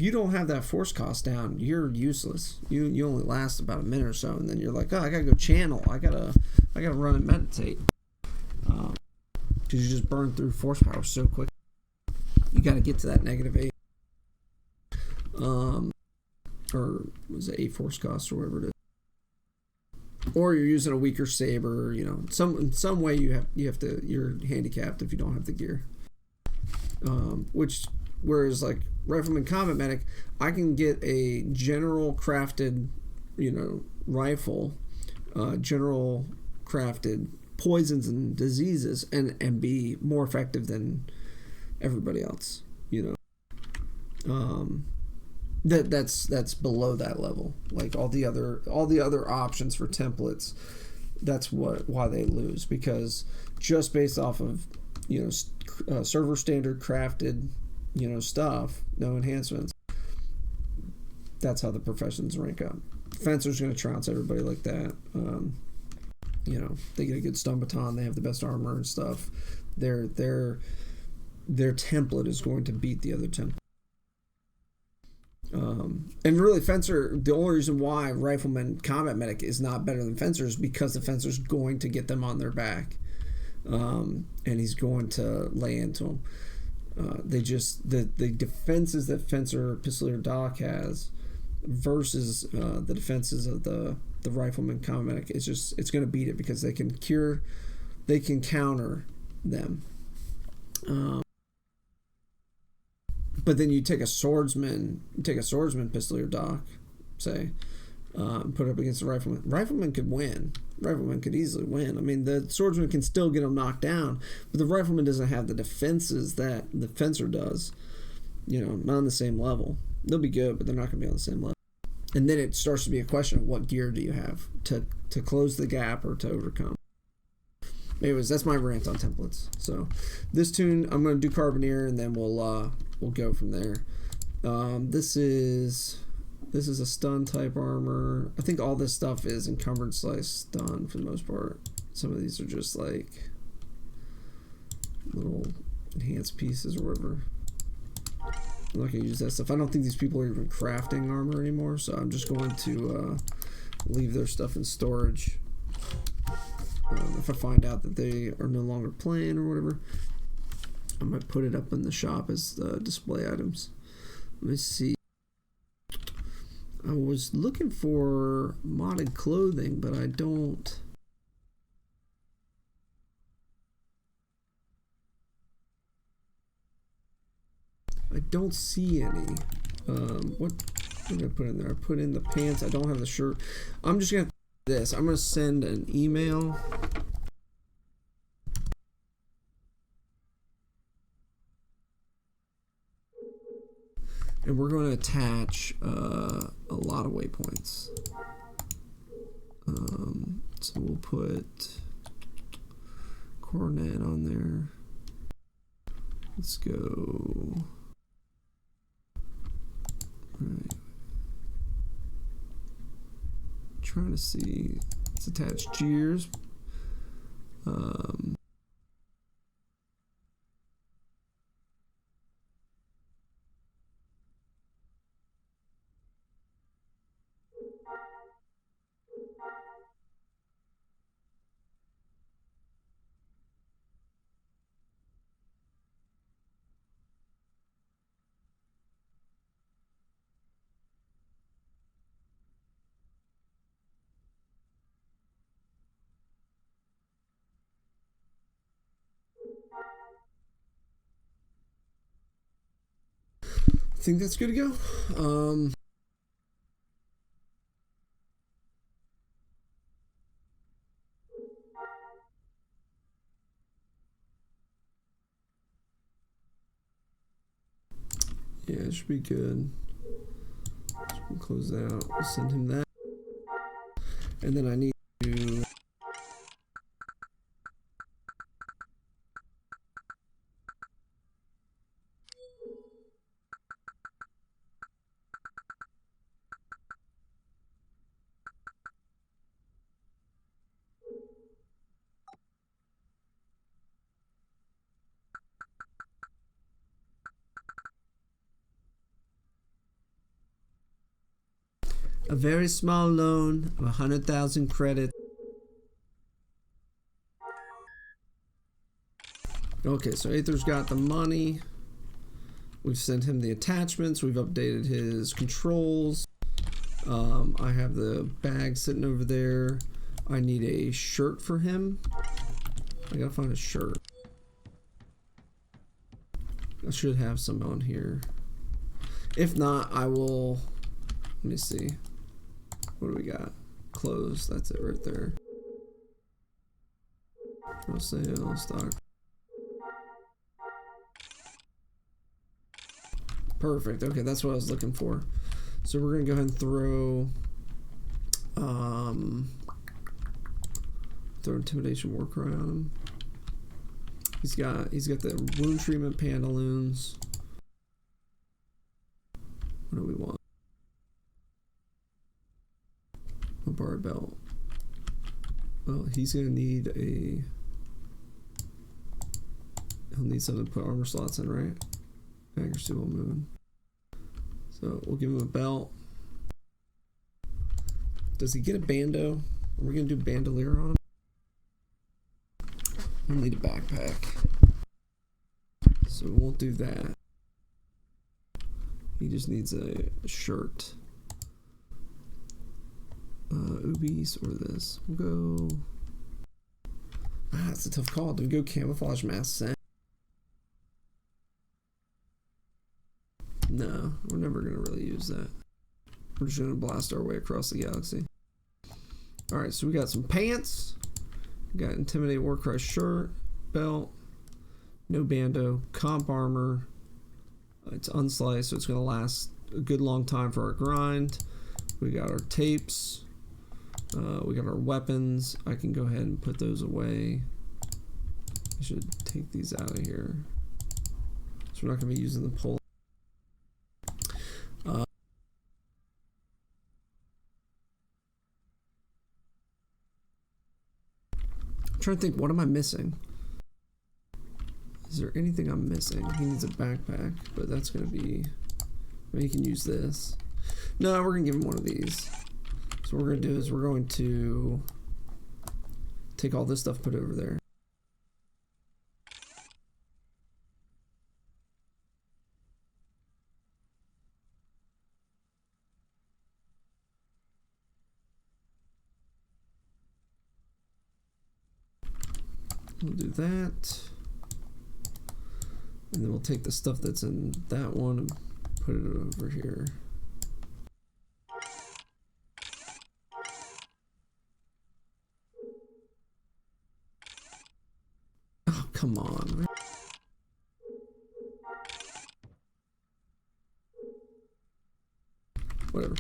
you don't have that force cost down, you're useless. You only last about a minute or so, and then you're like, oh, I gotta go channel. I gotta run and meditate. Because you just burn through force power so quick. You gotta get to that -8. Or was it 8 force cost or whatever it is. Or you're using a weaker saber, in some way you have to, you're handicapped if you don't have the gear. Whereas like rifleman combat medic, I can get a general crafted, rifle, general crafted poisons and diseases and be more effective than everybody else, That's below that level. Like all the other options for templates, that's why they lose, because just based off of server standard crafted stuff, no enhancements, that's how the professions rank up. Fencer's going to trounce everybody like that. They get a good stun baton, they have the best armor and stuff. Their template is going to beat the other template. And really, Fencer, the only reason why Rifleman Combat Medic is not better than Fencer is because the Fencer's going to get them on their back. And he's going to lay into them. They just, the defenses that Fencer, Pistolier Doc has versus the defenses of the Rifleman Combat Medic, it's going to beat it because they can counter them. But then you take a swordsman Pistolier Doc, say, and put it up against the Rifleman. Rifleman could win. Rifleman could easily win. I mean, the swordsman can still get him knocked down, but the Rifleman doesn't have the defenses that the Fencer does. Not on the same level. They'll be good, but they're not going to be on the same level. And then it starts to be a question of what gear do you have to close the gap or to overcome. Anyways, that's my rant on templates. So this tune, I'm going to do Carboneer, and then we'll go from there. This is a stun type armor. I think all this stuff is encumbered slice stun for the most part. Some of these are just like little enhanced pieces or whatever. I'm not going to use that stuff. I don't think these people are even crafting armor anymore, so I'm just going to leave their stuff in storage. If I find out that they are no longer playing or whatever, I might put it up in the shop as display items. Let me see. I was looking for modded clothing, but I don't see any. What did I put in there? I put in the pants. I don't have the shirt. I'm just gonna do this. I'm gonna send an email. And we're going to attach a lot of waypoints. So we'll put Coronet on there. Let's go. All right. Trying to see. Let's attach Jeers. I think that's good to go. Yeah, it should be good. So we'll close that out. We'll send him that. And then I need to... a very small loan of 100,000 credits. Okay, so Aether's got the money. We've sent him the attachments. We've updated his controls. I have the bag sitting over there. I need a shirt for him. I gotta find a shirt. I should have some on here. If not, I will... Let me see. What do we got? Clothes. That's it right there. No sale, stock. Perfect. Okay, that's what I was looking for. So we're gonna go ahead and throw intimidation war cry on him. He's got the wound treatment pantaloons. What do we want? A bar belt. Well, he's gonna need a... He'll need something to put armor slots in, right? Accuracy while moving. So we'll give him a belt. Does he get a bando? Are we gonna do bandolier on him? We'll need a backpack. So we won't do that. He just needs a shirt. Ubies or this. We'll go. It's a tough call. Do we go camouflage mask scent? No, we're never gonna really use that. We're just gonna blast our way across the galaxy. Alright, so we got some pants. We got Intimidate Warcry shirt, belt, no bando, comp armor. It's unsliced, so it's gonna last a good long time for our grind. We got our tapes. We got our weapons. I can go ahead and put those away. I should take these out of here. So we're not gonna be using the pole. I'm trying to think, what am I missing? Is there anything I'm missing? He needs a backpack, but that's gonna be, maybe he can use this. No, we're gonna give him one of these. So what we're gonna do is we're going to take all this stuff, put it over there. We'll do that. And then we'll take the stuff that's in that one and put it over here. Oh, come on. Whatever.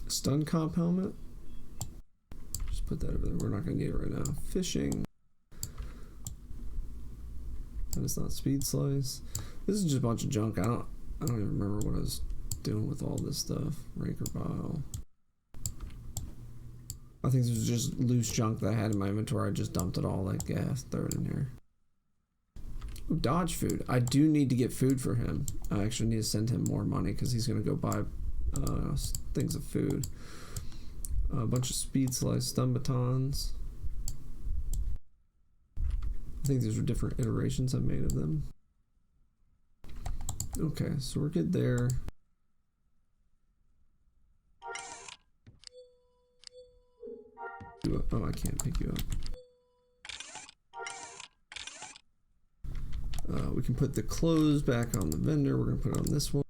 Stun comp helmet. Just put that over there. We're not going to need it right now. Fishing. That is not speed slice. This is just a bunch of junk. I don't even remember what I was doing with all this stuff. Raker bile. I think this was just loose junk that I had in my inventory. I just dumped it all like gas. Throw it in here. Ooh, dodge food. I do need to get food for him. I actually need to send him more money because he's going to go buy things of food. A bunch of speed slice stun batons. I think these are different iterations I made of them. Okay, so we're good there. Oh, I can't pick you up. We can put the clothes back on the vendor. We're going to put it on this one.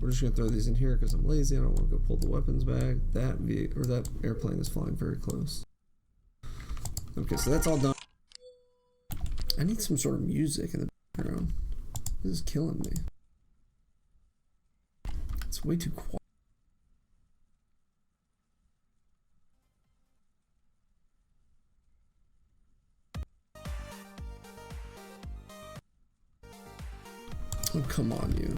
We're just gonna throw these in here because I'm lazy. I don't want to go pull the weapons bag. That airplane is flying very close. Okay, so that's all done. I need some sort of music in the background. This is killing me. It's way too quiet. Oh, come on, you.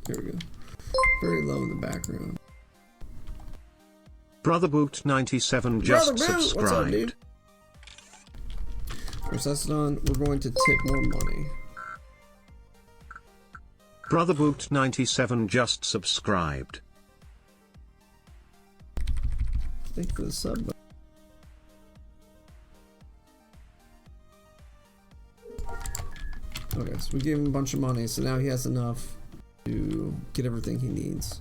There we go. Very low in the background. Brother Boot 97 just subscribed. What's up, dude? Once that's done, we're going to tip more money. Brother Boot 97 just subscribed. Thank you for the sub. Okay, so we gave him a bunch of money, so now he has enough to get everything he needs.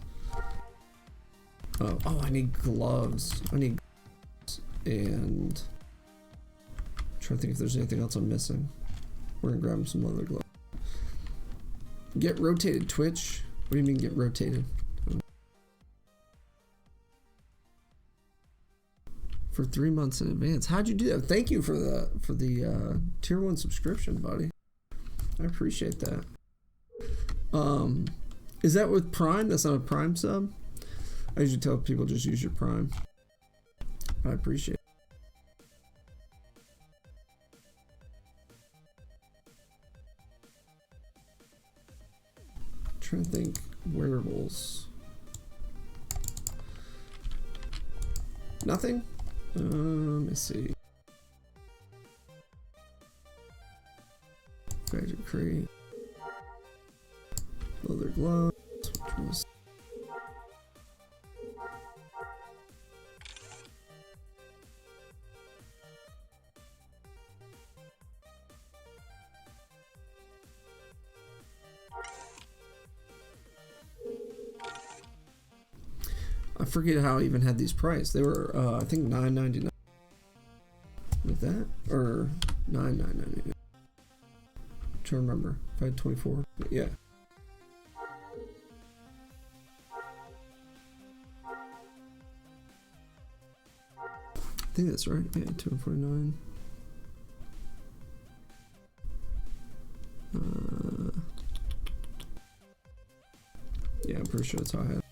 Oh, I need gloves. I need gloves. And I'm trying to think if there's anything else I'm missing. We're gonna grab him some other gloves. Get rotated, Twitch. What do you mean get rotated? For 3 months in advance. How'd you do that? Thank you for the tier 1 subscription, buddy. I appreciate that. Is that with Prime? That's not a Prime sub? I usually tell people just use your Prime. I appreciate trying to think. Wearables. Nothing? Let me see. Gadget crate. Leather gloves. Which was I forget how I even had these priced. They were, I think, $9.99 with that, or $9.99. Trying to remember if I had 24. But yeah. I think that's right. Yeah, $249. Yeah, I'm pretty sure that's how I had it.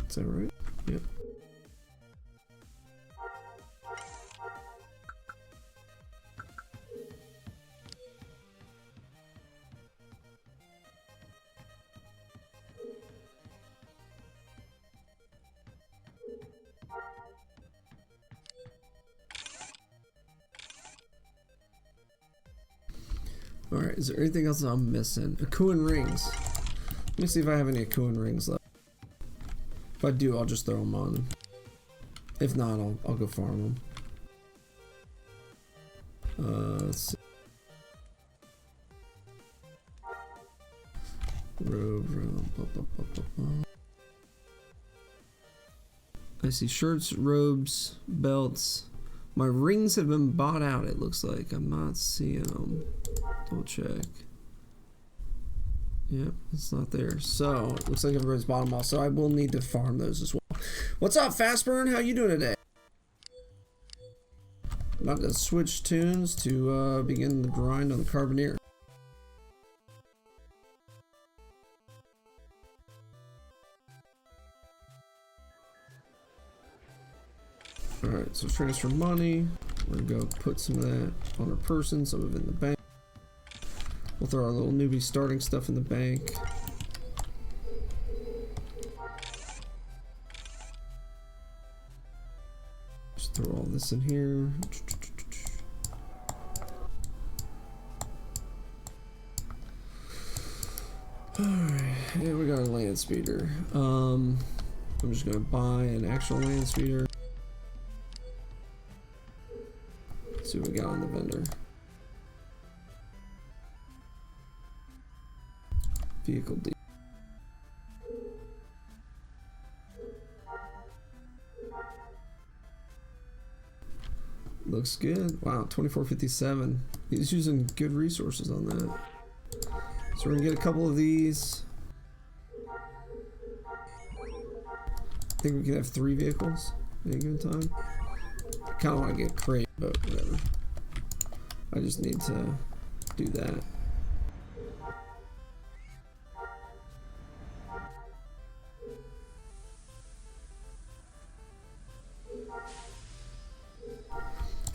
Is that right? Yep. Alright, is there anything else I'm missing? Akuan rings. Let me see if I have any Akuan rings left. If I do, I'll just throw them on. If not, I'll go farm them. Let's see. Robe, blah, blah, blah, blah, blah. I see shirts, robes, belts. My rings have been bought out, it looks like. I'm not seeing them. Double check. Yep, it's not there. So, it looks like everybody's bought them all. So, I will need to farm those as well. What's up, Fastburn? How you doing today? About to switch tunes to begin the grind on the Carboneer. Alright, so transfer money. We're gonna go put some of that on our person, some of it in the bank. We'll throw our little newbie starting stuff in the bank. Just throw all this in here. Alright, yeah, we got a land speeder. I'm just gonna buy an actual land speeder. See what we got on the vendor. Vehicle D. Looks good. Wow, 2457. He's using good resources on that. So we're gonna get a couple of these. I think we can have 3 vehicles at any given time. I kind of want to get a crate, but whatever. I just need to do that.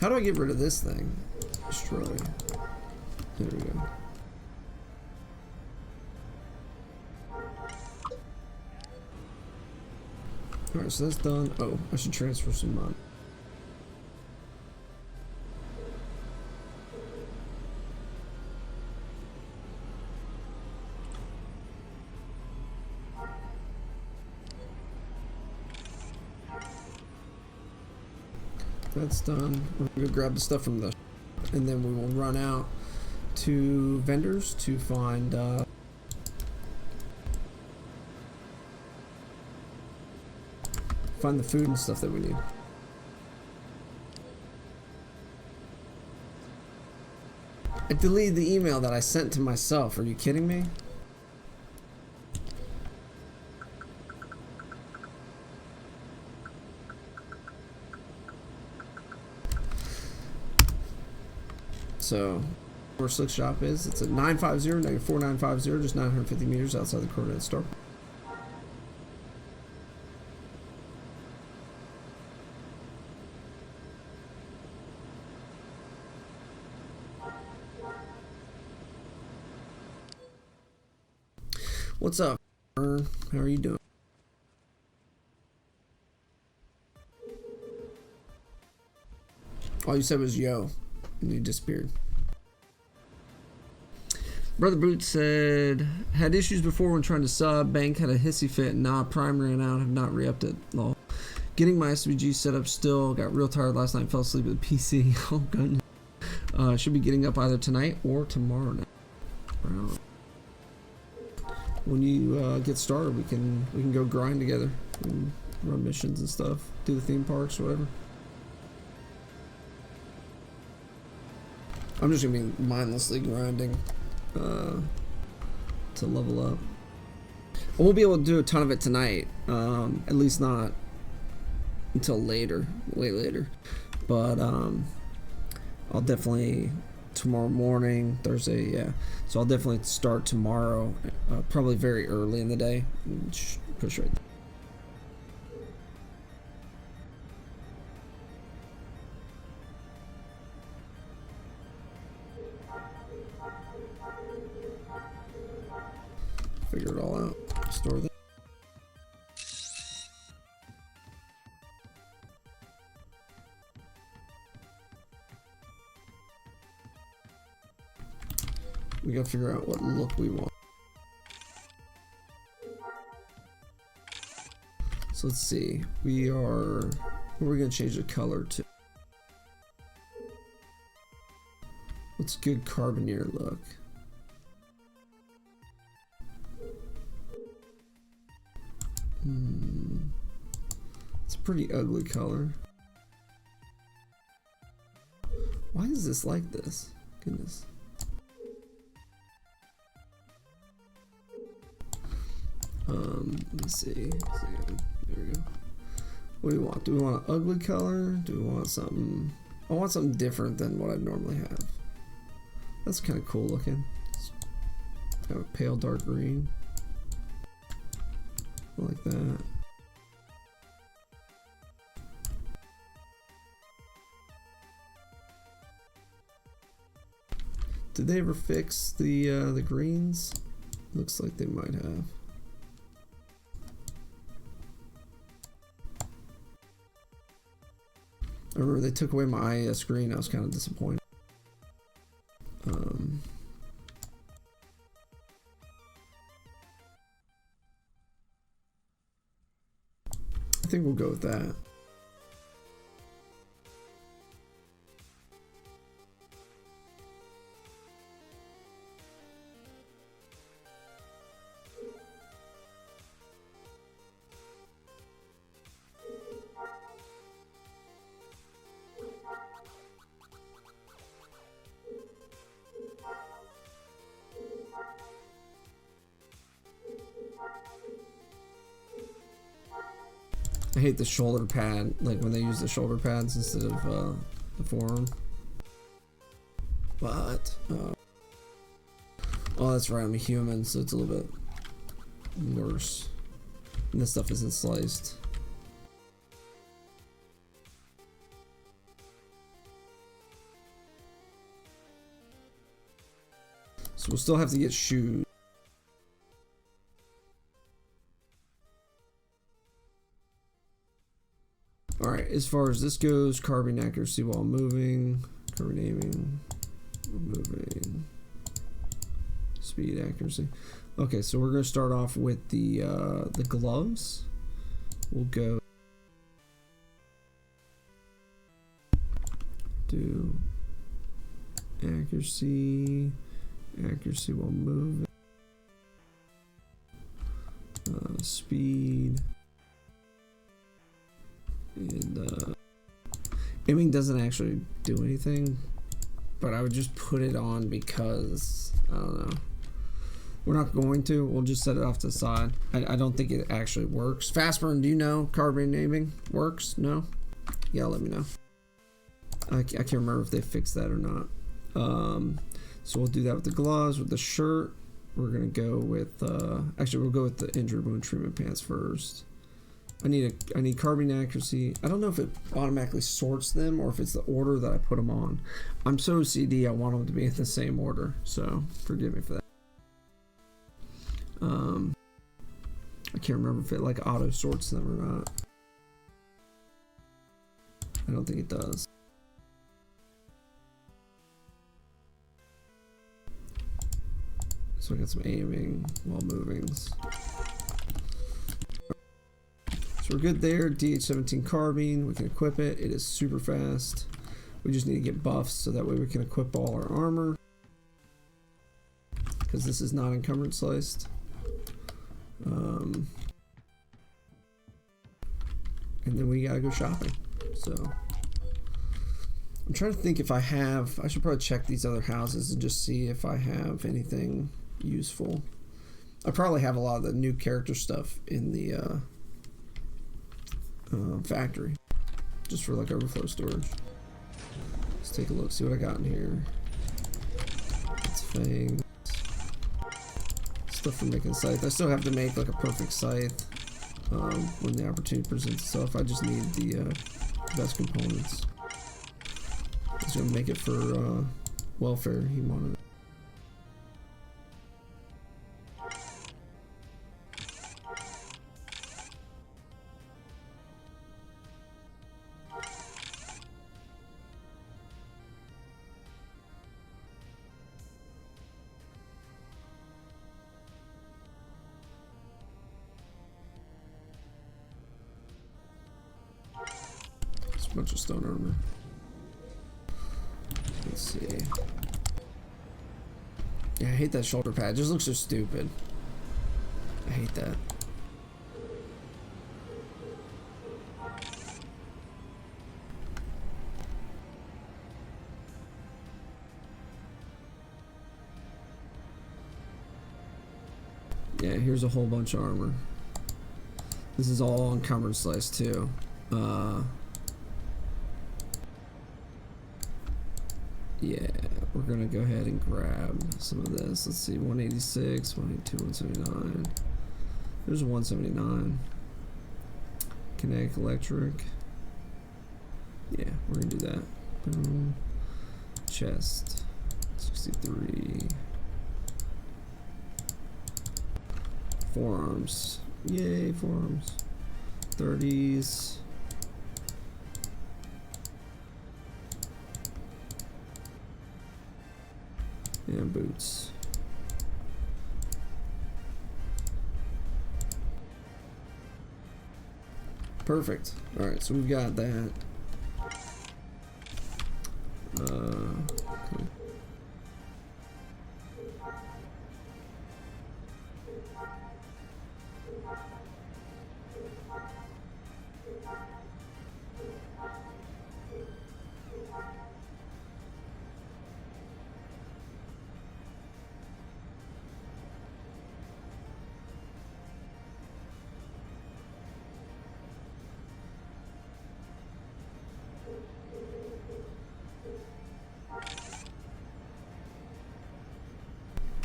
How do I get rid of this thing? Destroy. There we go. Alright, so that's done. Oh, I should transfer some money. That's done. We're gonna grab the stuff from the, and then we will run out to vendors to find find the food and stuff that we need. I deleted the email that I sent to myself. Are you kidding me? So, where Slick Shop is. It's at 950-4950, just 950 meters outside the coordinate star. What's up, Ern? How are you doing? All you said was yo, and you disappeared. Brother Boot said, had issues before when trying to sub. Bank had a hissy fit. Nah, Prime ran out. Have not re-upped it. Lol. Getting my SVG set up still. Got real tired last night. Fell asleep with the PC. Oh, goodness. Should be getting up either tonight or tomorrow night. Wow. When you get started, we can go grind together and run missions and stuff. Do the theme parks, whatever. I'm just gonna be mindlessly grinding to level up. I won't be able to do a ton of it tonight, at least not until later, way later. But I'll definitely tomorrow morning, Thursday, yeah. So I'll definitely start tomorrow, probably very early in the day. Push right there. Figure it all out. Store that. We gotta figure out what look we want. So let's see. What are we gonna change the color to? What's good carboneer look? It's a pretty ugly color. Why is this like this? Goodness. Let me see. There we go. What do we want? Do we want an ugly color? Do we want something? I want something different than what I normally have. That's kind of cool looking. It's kind of a pale dark green. Like that. Did they ever fix the greens? Looks like they might have. I remember they took away my IES screen. I was kind of disappointed. I think we'll go with that. I hate the shoulder pad, like when they use the shoulder pads instead of the forearm. But, oh, that's right, I'm a human, so it's a little bit worse. And this stuff isn't sliced. So we'll still have to get shoes. Alright, as far as this goes, carbine accuracy while moving, carbine aiming, moving, speed accuracy. Okay, so we're going to start off with the gloves. We'll go do accuracy while moving, speed. And aiming doesn't actually do anything, but I would just put it on because I don't know. We're not going to. We'll just set it off to the side. I don't think it actually works. Fast burn, do you know carbine aiming works? No? Yeah, let me know. I can't remember if they fixed that or not. So we'll do that with the gloves. With the shirt, we're gonna go with actually we'll go with the injured wound treatment pants first. I need carbine accuracy. I don't know if it automatically sorts them or if it's the order that I put them on. I'm so OCD, I want them to be in the same order, so forgive me for that. I can't remember if it like auto sorts them or not. I don't think it does. So I got some aiming while moving. So we're good there. DH-17 carbine, we can equip it. It is super fast. We just need to get buffs so that way we can equip all our armor. Because this is not encumbered sliced. And then we gotta go shopping. So I'm trying to think if I should probably check these other houses and just see if I have anything useful. I probably have a lot of the new character stuff in the factory, just for like overflow storage. Let's take a look, see what I got in here. It's fangs. Stuff for making scythe. I still have to make like a perfect scythe when the opportunity presents itself. I just need the best components. I was gonna make it for welfare. He wanted it. Bunch of stone armor. Let's see. Yeah, I hate that shoulder pad. It just looks so stupid. I hate that. Yeah, here's a whole bunch of armor. This is all encumbered slice too. Yeah, we're gonna go ahead and grab some of this. Let's see, 186, 182, 179. There's a 179. Kinetic electric. Yeah, we're gonna do that. Boom. Chest. 63. Forearms. Yay, forearms. 30s. And boots. Perfect. Alright, so we've got that. Okay.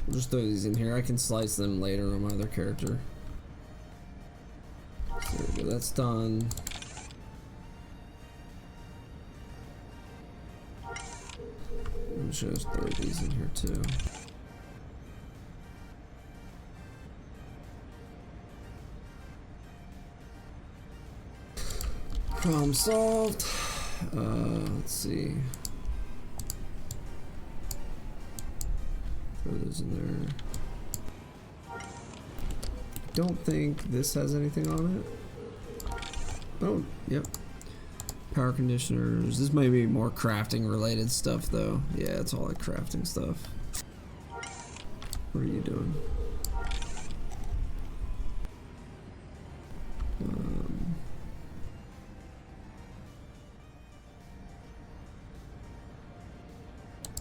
We'll just throw these in here. I can slice them later on my other character. So there we go, that's done. I'm just gonna throw these in here too. Problem solved. Let's see. Throw those in there. Don't think this has anything on it. Oh, yep. Power conditioners. This may be more crafting related stuff though. Yeah, it's all like crafting stuff. What are you doing?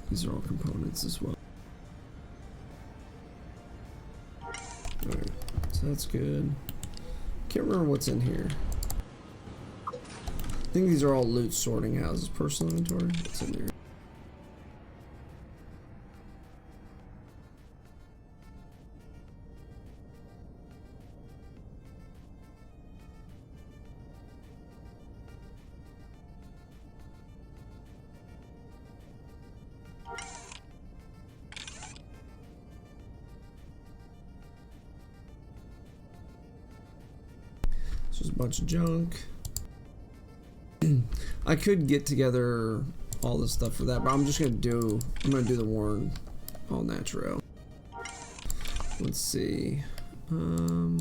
These are all components as well. Alright, so that's good. Can't remember what's in here. I think these are all loot sorting houses. Personal inventory? What's in there? bunch of junk. I could get together all this stuff for that, but I'm gonna do the Warren all natural. Let's see. But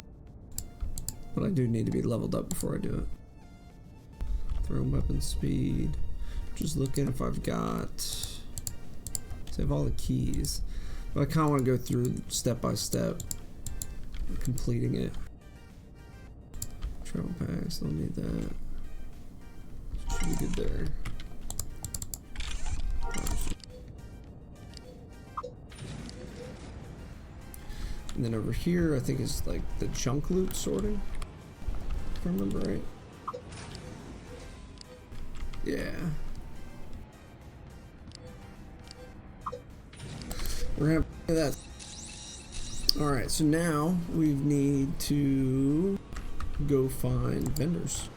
I do need to be leveled up before I do it. Throwing weapon speed. Just looking if I've got. So I have all the keys. But I kind of want to go through step by step, completing it. Travel packs, don't need that. Should be good there. And then over here, I think is like the junk loot sorting. If I remember right. Yeah. We're gonna do that. Alright, so now we need to go find vendors.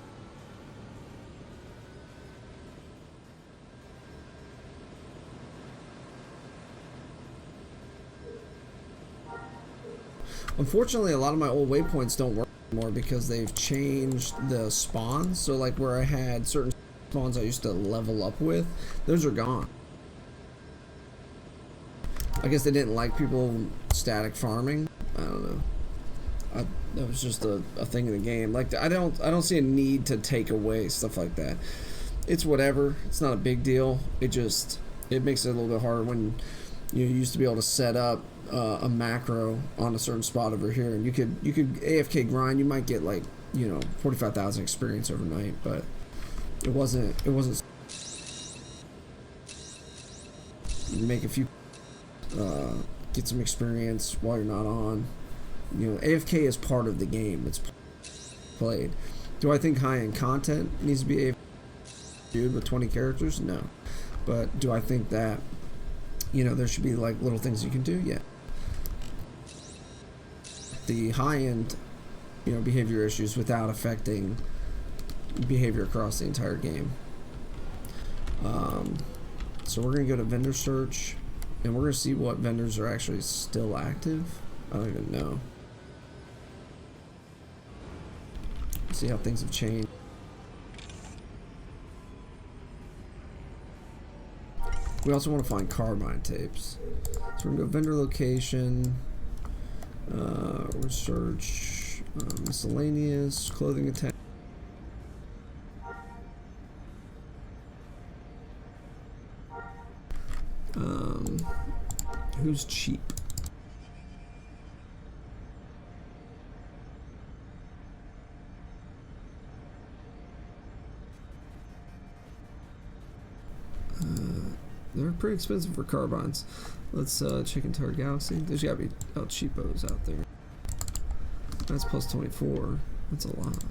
Unfortunately, a lot of my old waypoints don't work anymore because they've changed the spawns. So like where I had certain spawns I used to level up with, those are gone. I guess they didn't like people static farming. I don't know. That was just a thing in the game. Like I don't see a need to take away stuff like that. It's whatever. It's not a big deal. It makes it a little bit harder when you used to be able to set up a macro on a certain spot over here, and you could AFK grind. You might get like 45,000 experience overnight, but it wasn't. You make a few, get some experience while you're not on. AFK is part of the game. It's played. Do I think high-end content needs to be AFK with 20 characters? No, but do I think that there should be like little things you can do? Yeah. The high-end, behavior issues without affecting behavior across the entire game. So we're gonna go to vendor search, and we're gonna see what vendors are actually still active. I don't even know. See how things have changed. We also want to find carbine tapes. So we're gonna go vendor location. Research, miscellaneous, clothing attack. Who's cheap? They're pretty expensive for carbines. Let's check into our Galaxy. There's gotta be cheapos out there. That's plus 24. That's a lot.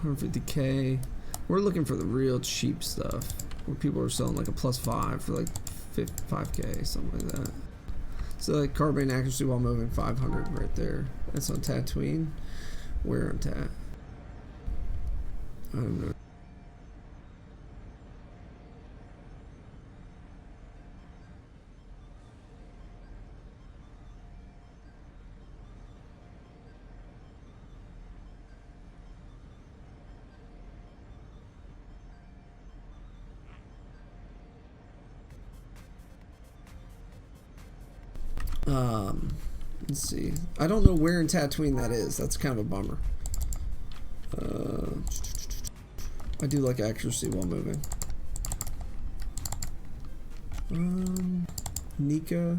150k. We're looking for the real cheap stuff, where people are selling like a plus 5 for like 5k, something like that. So like carbine accuracy while moving, 500 right there. That's on Tatooine. Where on Tat? I don't know. Let's see. I don't know where in Tatooine that is. That's kind of a bummer. I do like accuracy while moving. Nika.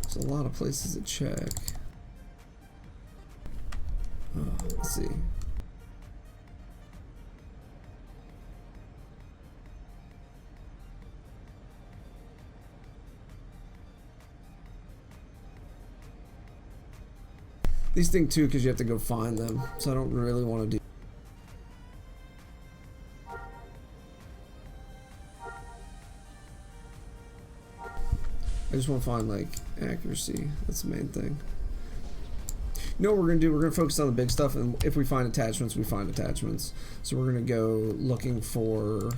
There's a lot of places to check. Let's see. These things too, because you have to go find them, so I don't really want to do. I just want to find like accuracy. That's the main thing. You know what we're gonna do? We're gonna focus on the big stuff, and if we find attachments, we find attachments. So we're gonna go looking for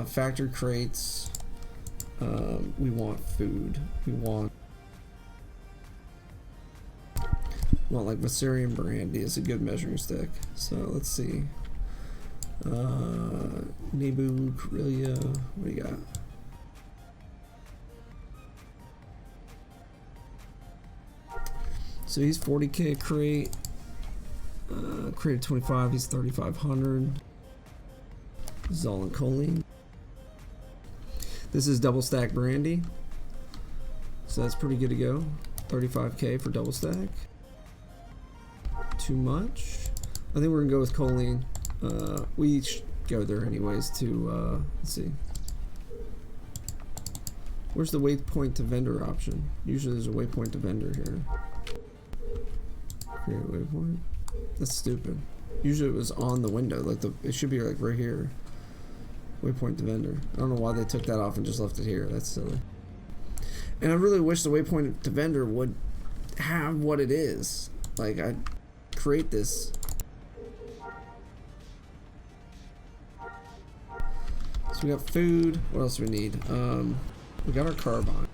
factory crates. We want food. We want want like Viserion Brandy is a good measuring stick. So let's see. Nebu, Corellia, what do you got? So he's 40k crate. Crate 25, he's 3,500. This is all in choline. This is double stack brandy. So that's pretty good to go. 35k for double stack. Too much. I think we're gonna go with choline. We should go there anyways to let's see. Where's the waypoint to vendor option? Usually there's a waypoint to vendor here. Create a waypoint. That's stupid. Usually it was on the window, like it should be like right here. Waypoint to vendor. I don't know why they took that off and just left it here. That's silly. And I really wish the waypoint to vendor would have what it is. Like I create this. So we got food. What else do we need? We got our carbine.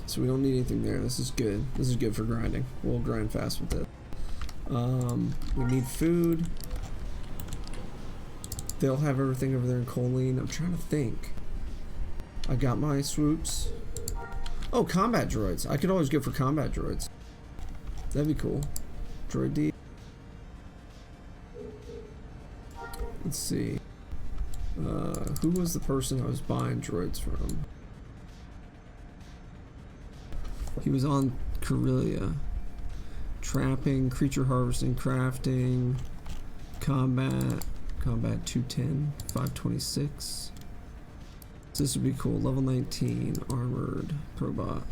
So we don't need anything there. This is good. This is good for grinding. We'll grind fast with it. We need food. They'll have everything over there in choline. I'm trying to think. I got my swoops. Oh, combat droids. I could always go for combat droids. That'd be cool. Droid D. Let's see. Who was the person I was buying droids from? He was on Corellia. Trapping, creature harvesting, crafting, combat 210, 526. So this would be cool. Level 19, armored, probot.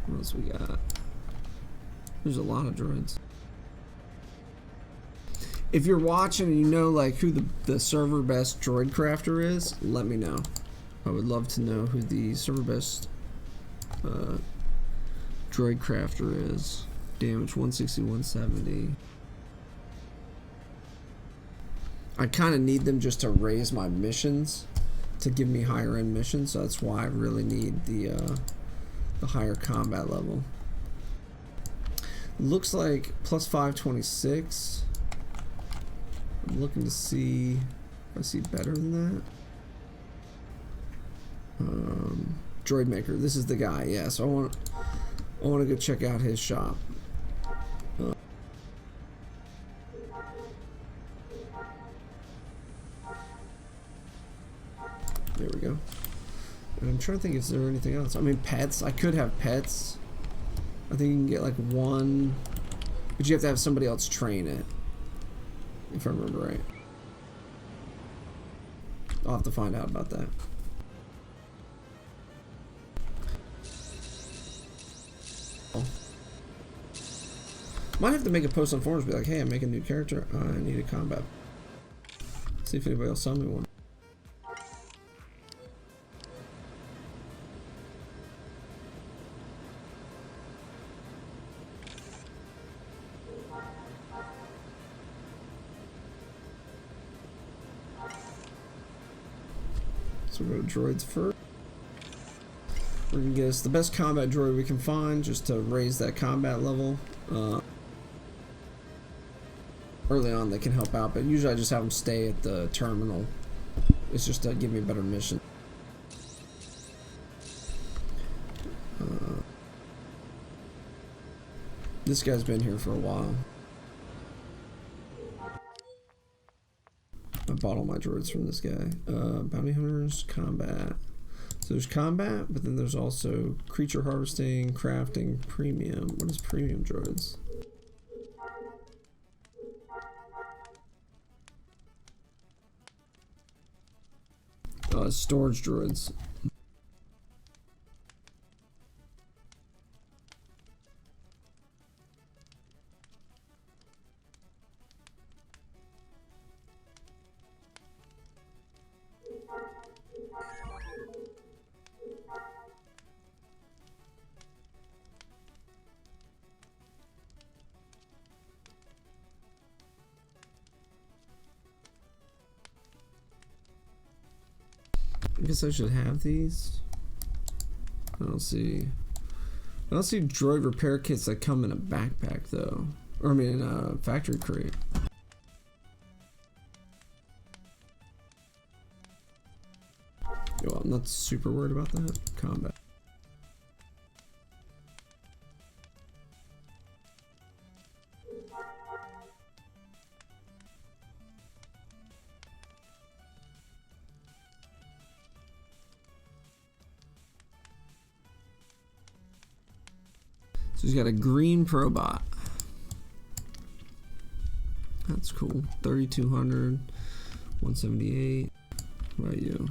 What else we got? There's a lot of droids. If you're watching and you know like who the server best droid crafter is, let me know. I would love to know who the server best droid crafter is. Damage 160, 170. I kind of need them just to raise my missions, to give me higher end missions. So that's why I really need the higher combat level. Looks like plus 526. I'm looking to see if I see better than that. Droid Maker. This is the guy. Yeah. So I want to go check out his shop. There we go. And I'm trying to think, is there anything else? I mean, pets. I could have pets. I think you can get like one, but you have to have somebody else train it, if I remember right. I'll have to find out about that. Oh. Might have to make a post on forums, be like, hey, I'm making a new character. I need a combat. See if anybody else saw me one. So we'll go to droids first. We're gonna get us the best combat droid we can find just to raise that combat level. Early on they can help out, but usually I just have them stay at the terminal. It's just to give me a better mission. This guy's been here for a while. I bought all my droids from this guy. Bounty hunters, combat. So there's combat, but then there's also creature harvesting, crafting, premium. What is premium droids? Storage droids. I guess I should have these. I don't see I don't see droid repair kits that come in a backpack though. Or I mean in a factory crate. Well, I'm not super worried about that. Combat. So he's got a green probot. That's cool. 3,200, 178. What about you?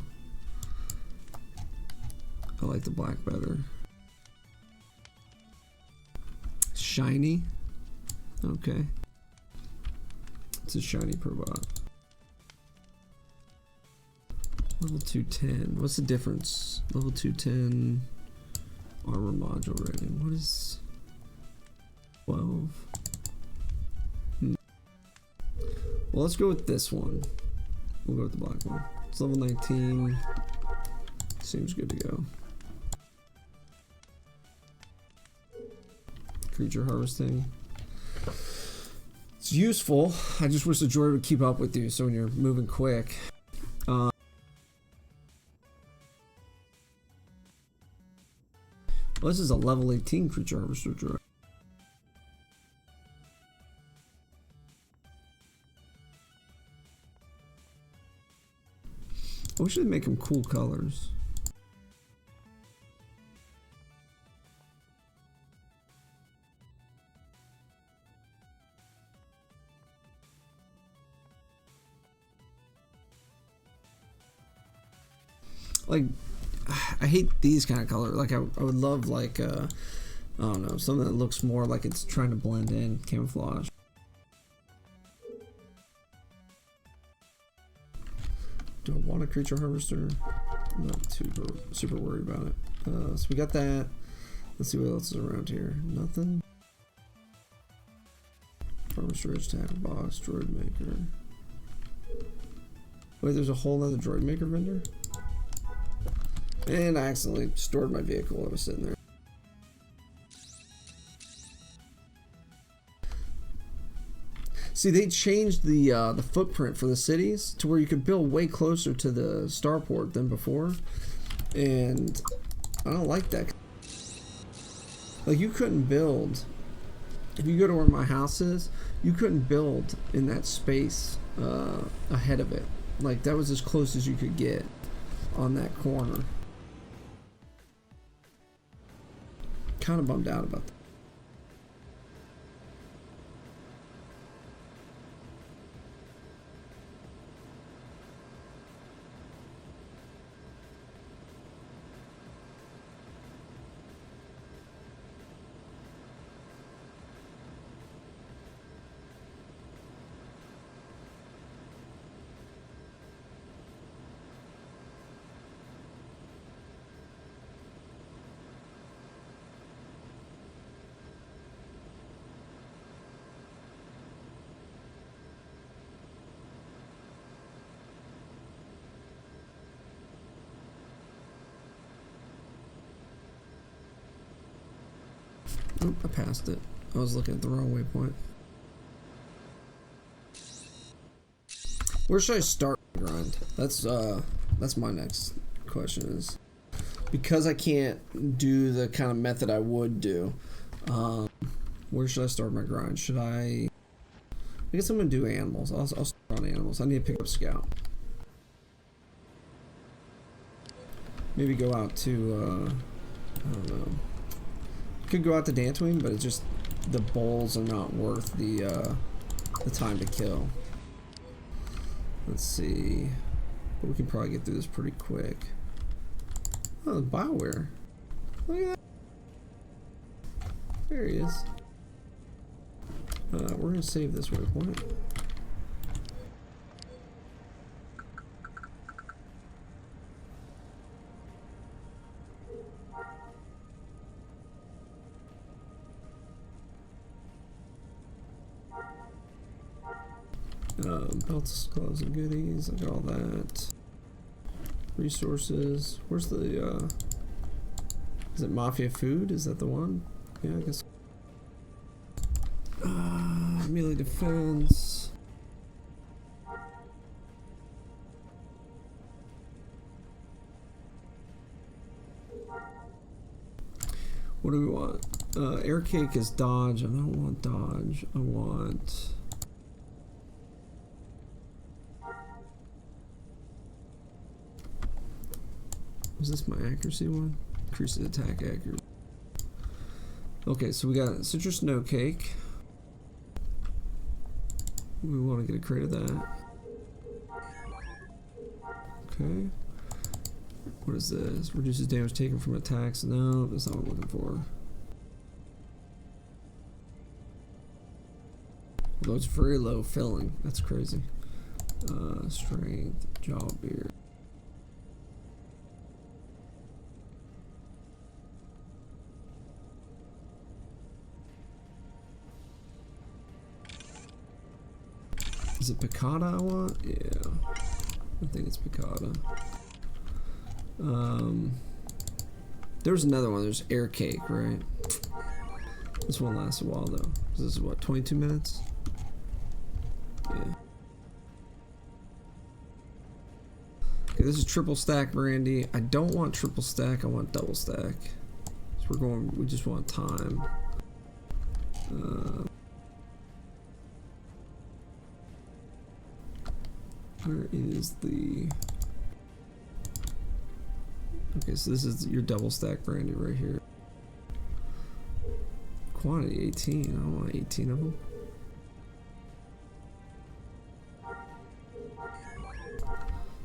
I like the black better. Shiny. Okay. It's a shiny probot. Level 210. What's the difference? Level 210 armor module rating. What is 12? Well, let's go with this one. We'll go with the black one. It's level 19. Seems good to go. Creature harvesting. It's useful. I just wish the droid would keep up with you so when you're moving quick. Well, this is a level 18 creature harvester droid. I wish they'd make them cool colors. Like, I hate these kind of colors. Like, I would love, like, I don't know, something that looks more like it's trying to blend in, camouflage. Do I want a creature harvester? I'm not too super worried about it. So we got that. Let's see what else is around here. Nothing. Farmer storage, tackle box, droid maker. Wait, there's a whole other droid maker vendor? And I accidentally stored my vehicle while I was sitting there. See, they changed the footprint for the cities to where you could build way closer to the starport than before, and I don't like that. Like, you couldn't build, if you go to where my house is, you couldn't build in that space ahead of it. Like, that was as close as you could get on that corner. Kind of bummed out about that. Oh, I passed it. I was looking at the wrong waypoint. Where should I start my grind? That's my next question is, because I can't do the kind of method I would do, where should I start my grind? Should I guess I'm gonna do animals. I'll start on animals. I need to pick up scout. Maybe go out to I don't know. Could go out to Dantooine, but it's just the bowls are not worth the time to kill. Let's see, but we can probably get through this pretty quick. Oh, BioWare! Look at that. There he is. We're gonna save this waypoint. Belts, gloves, and goodies. I got all that. Resources. Where's the Is it Mafia Food? Is that the one? Yeah, I guess. Melee defense. What do we want? Air cake is dodge. I don't want dodge. I want. Was this my accuracy one? Increases attack accuracy. Okay, so we got citrus no cake. We want to get a crate of that. Okay. What is this? Reduces damage taken from attacks. No, that's not what I'm looking for. Although it's very low filling. That's crazy. Strength, jaw beard. Is it piccata I want? Yeah. I think it's piccata. There's another one. There's air cake, right? This one lasts a while though. This is what, 22 minutes? Yeah. Okay, this is triple stack brandy. I don't want triple stack. I want double stack. So we just want time. Where is the... Okay, so this is your double stack brandy right here. Quantity 18. I don't want 18 of them.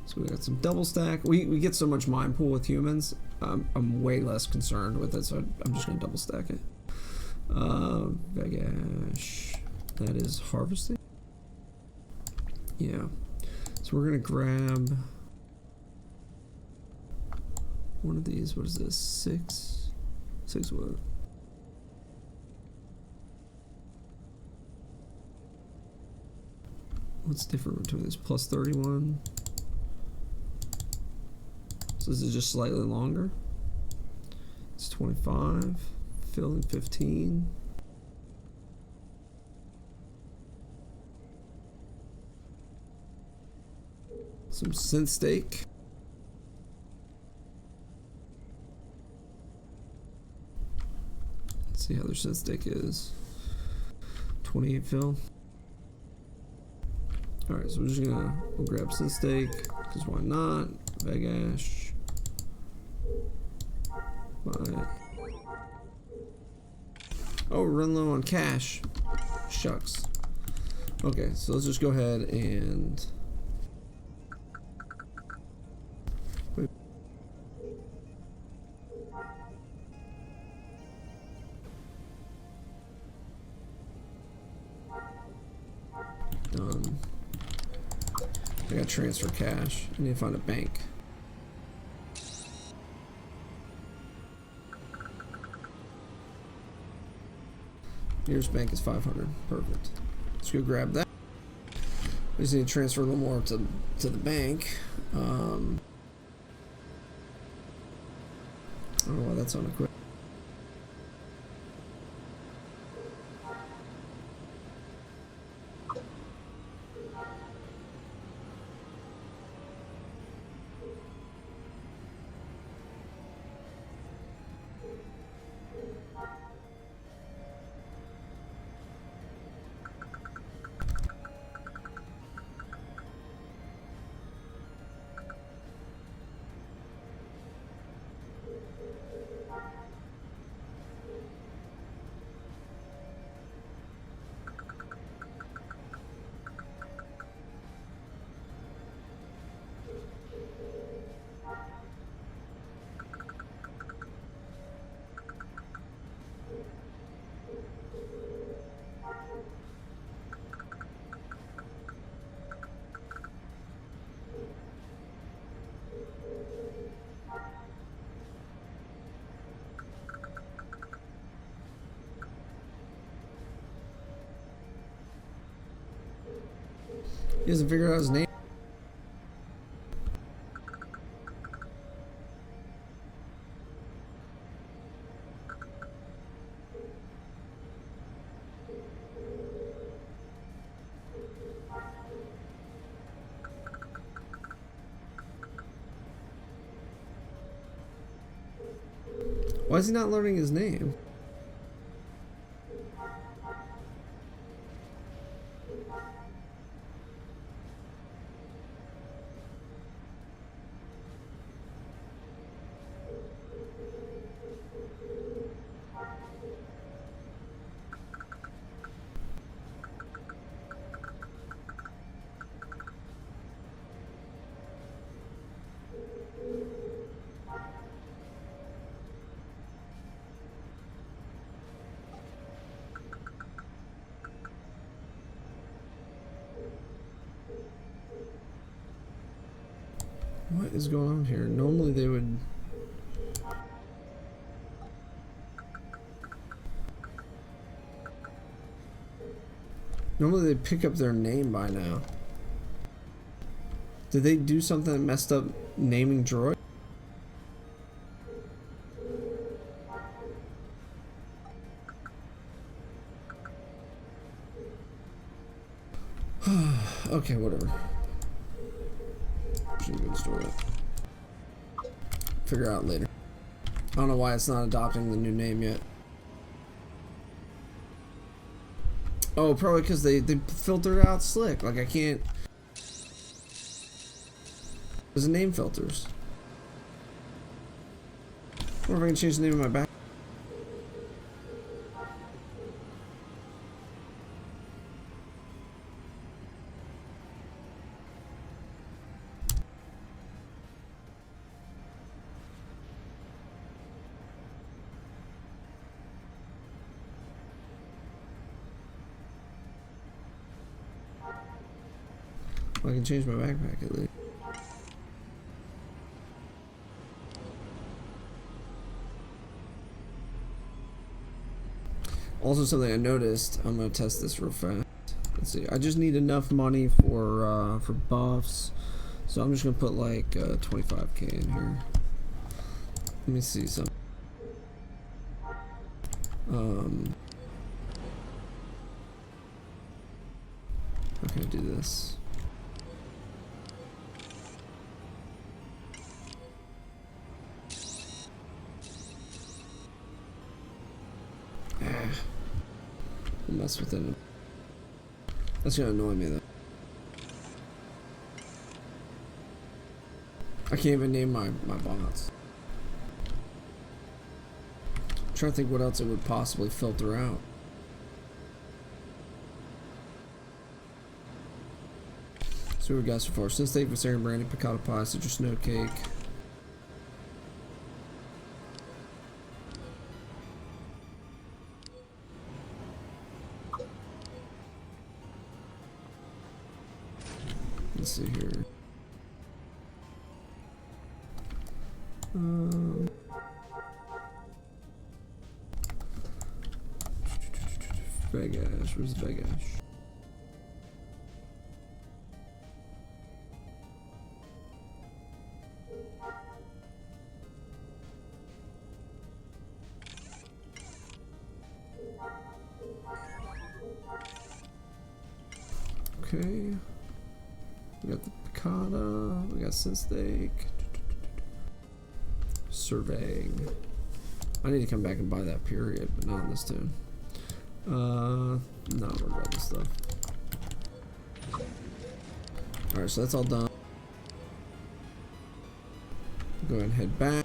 So we got some double stack. We get so much mine pool with humans. I'm way less concerned with it, so I'm just gonna double stack it. Vegash. That is harvesting. Yeah. So we're gonna grab one of these. What is this? 6? 6 what? What's different between this? Plus 31. So this is just slightly longer. It's 25. Filling 15. Some synth steak. Let's see how their synth steak is. 28 fill. Alright, so we'll grab synth steak, because why not? Vegash. Buy it. Oh, we're running low on cash. Shucks. Okay, so let's just go ahead and... Done. I gotta transfer cash. I need to find a bank. Here's bank is 500. Perfect. Let's go grab that. We just need to transfer a little more to the bank. I don't know why that's unequipped. He hasn't figured out his name. Why is he not learning his name? What is going on here? Normally they would... Normally they'd pick up their name by now. Did they do something that messed up naming droid? Okay, whatever. Good story. Figure out later. I don't know why it's not adopting the new name yet. Oh, probably because they filtered out slick. Like I can't. There's a name filters. I wonder if I can change the name of my back. I can change my backpack at least. Also, something I noticed. I'm gonna test this real fast. Let's see. I just need enough money for buffs, so I'm just gonna put like 25k in here. Let me see some. Okay, do this. I'll mess with it. That's gonna annoy me though. I can't even name my bots. I'm trying to think what else it would possibly filter out. So what we got so far: Sin steak, Viserion brandy, piccata pie, citrus snow cake. Let's see here. Bagash, where's the bagash? Okay. We got the piccata, we got sin steak. Surveying. I need to come back and buy that period, but not on this tune. Not worried about this stuff. Alright, so that's all done. Go ahead and head back.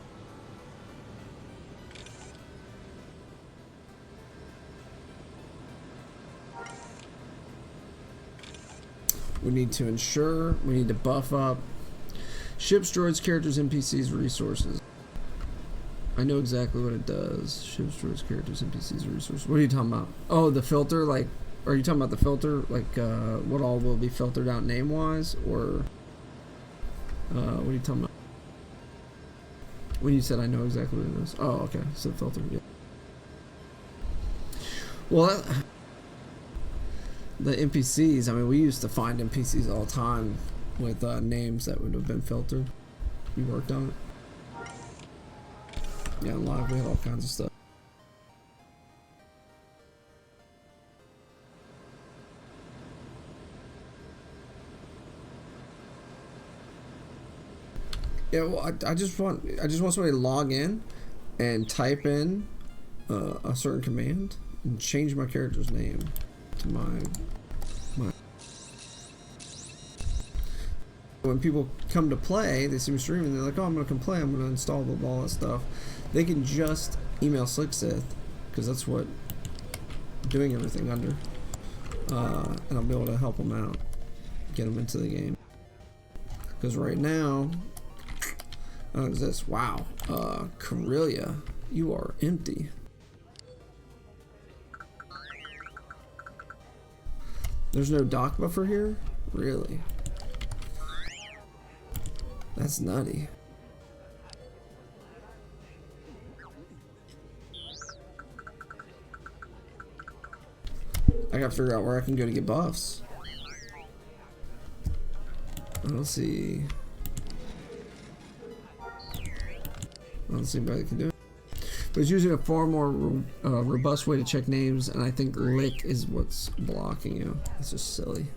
We need to ensure, we need to buff up ships, droids, characters, NPCs, resources. I know exactly what it does. Ships, droids, characters, NPCs, resources. What are you talking about? Oh, the filter? Like, are you talking about the filter? Like, what all will be filtered out name-wise? Or, what are you talking about? When you said I know exactly what it is. Oh, okay. So filter, yeah. Well, the NPCs, I mean, we used to find NPCs all the time with names that would have been filtered. We worked on it. Yeah, in live we had all kinds of stuff. Yeah, well, I just want somebody to log in and type in a certain command and change my character's name to my. When people come to play, they see me streaming, they're like, oh, I'm going to come play, I'm going to install all that stuff. They can just email SlickSith, because that's what I'm doing everything under. And I'll be able to help them out, get them into the game. Because right now, I don't exist. Wow. Corellia, you are empty. There's no dock buffer here? Really? That's nutty. I gotta figure out where I can go to get buffs. I don't see anybody that can do it. But it's using a far more robust way to check names, and I think lick is what's blocking you. It's just silly.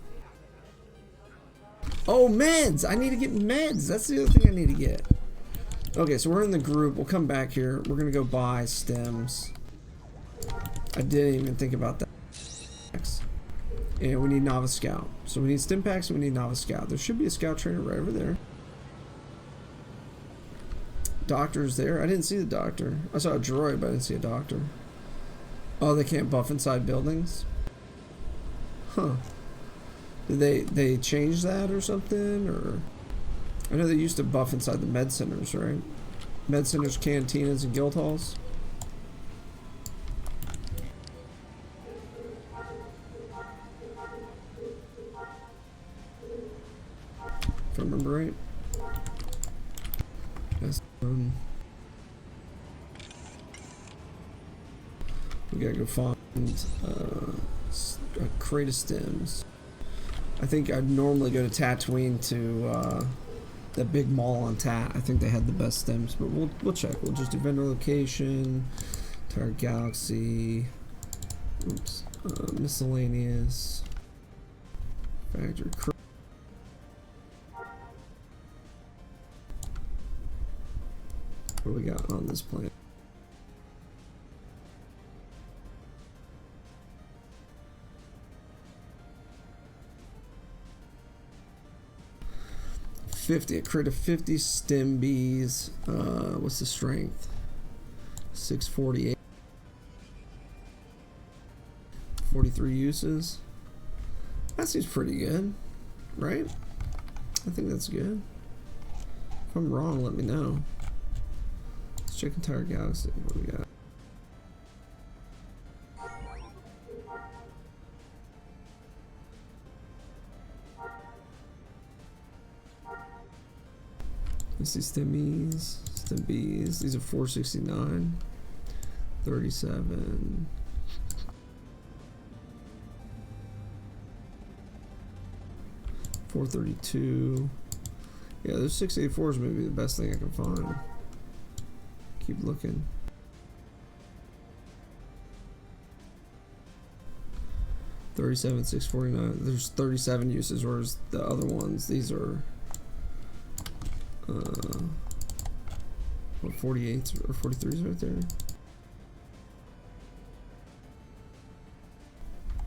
Oh, meds! I need to get meds. That's the other thing I need to get. Okay, so we're in the group. We'll come back here. We're gonna go buy stems. I didn't even think about that. And we need Novice Scout. So we need stim packs and we need Novice Scout. There should be a scout trainer right over there. Doctor's there. I didn't see the doctor. I saw a droid, but I didn't see a doctor. Oh, they can't buff inside buildings? Huh. Did they change that or something? Or I know they used to buff inside the med centers, right? Med centers, cantinas, and guild halls. If I remember right. Yes. We gotta go find a crate of stems. I think I'd normally go to Tatooine to the big mall on Tat. I think they had the best stems, but we'll check. We'll just do vendor location, entire galaxy. Oops. Miscellaneous. Factory. What do we got on this planet? A crit of 50 stem bees. What's the strength? 648. 43 uses. That seems pretty good, right? I think that's good. If I'm wrong, let me know. Let's check entire galaxy. What do we got? Let's see, stemmies. These are 469. 37. 432. Yeah, those 684s may be the best thing I can find. Keep looking. $37, 649. There's 37 uses, whereas the other ones, these are 48s or 43s right there.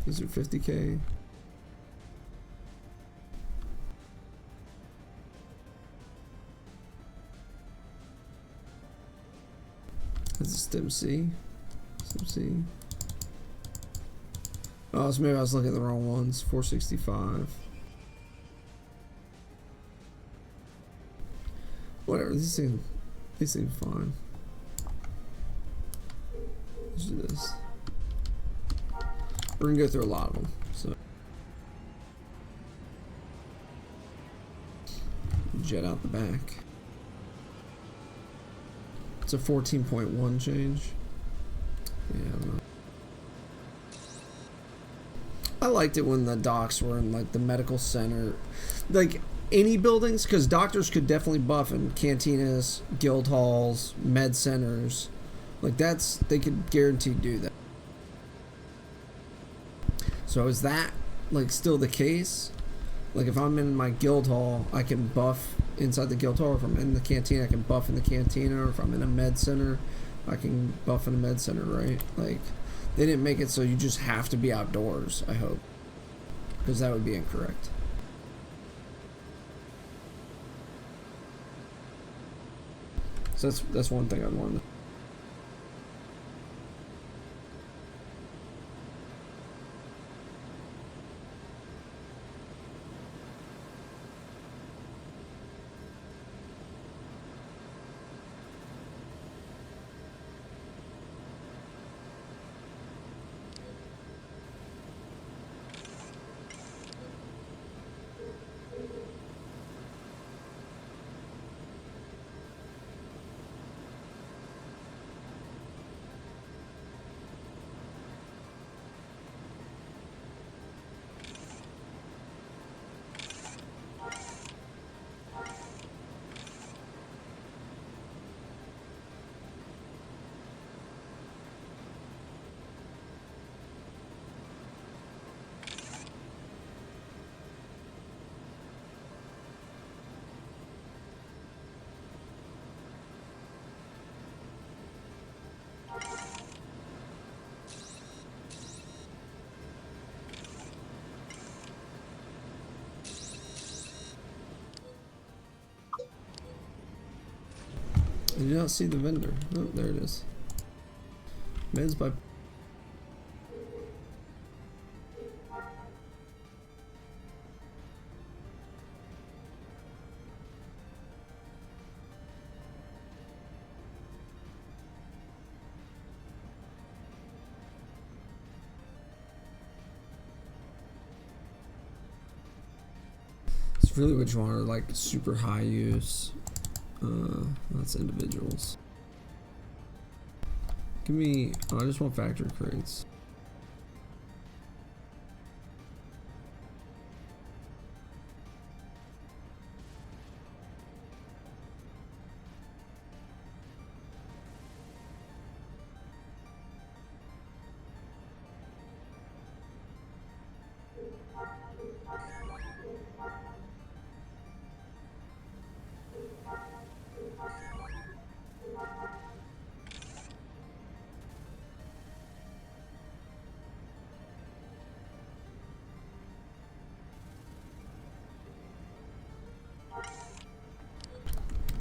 These are 50k. That's a stem C. Stem C. Oh, so maybe I was looking at the wrong ones. 465. Whatever, these seem fine. Let's do this. We're gonna go through a lot of them, so jet out the back. It's a 14.1 change. Yeah, I don't know. I liked it when the docks were in like the medical center, like any buildings, because doctors could definitely buff in cantinas, guild halls, med centers. Like they could guaranteed do that. So is that like still the case? Like if I'm in my guild hall, I can buff inside the guild hall. If I'm in the cantina, I can buff in the cantina. Or if I'm in a med center, I can buff in a med center, right? Like, they didn't make it so you just have to be outdoors, I hope. Because that would be incorrect. So that's one thing I'd want to. I do not see the vendor. Oh, there it is. Meds by. It's really which one are like super high use. That's individuals. Give me. Oh, I just want factory crates.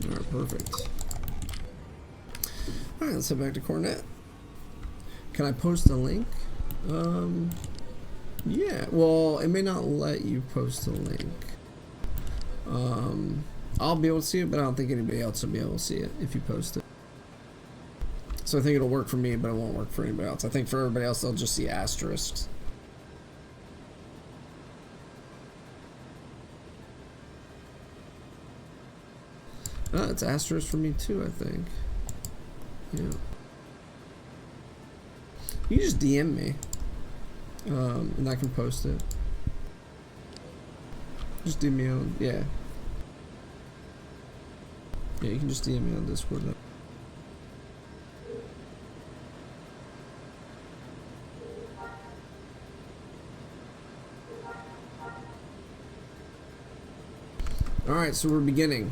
Alright, perfect. Alright, let's head back to Cornet. Can I post a link? Yeah, well, it may not let you post a link. I'll be able to see it, but I don't think anybody else will be able to see it if you post it. So I think it'll work for me, but it won't work for anybody else. I think for everybody else, they'll just see asterisks. It's asterisk for me too, I think. Yeah. You just DM me. And I can post it. Just DM me on, yeah. Yeah, you can just DM me on Discord now. Alright, so we're beginning.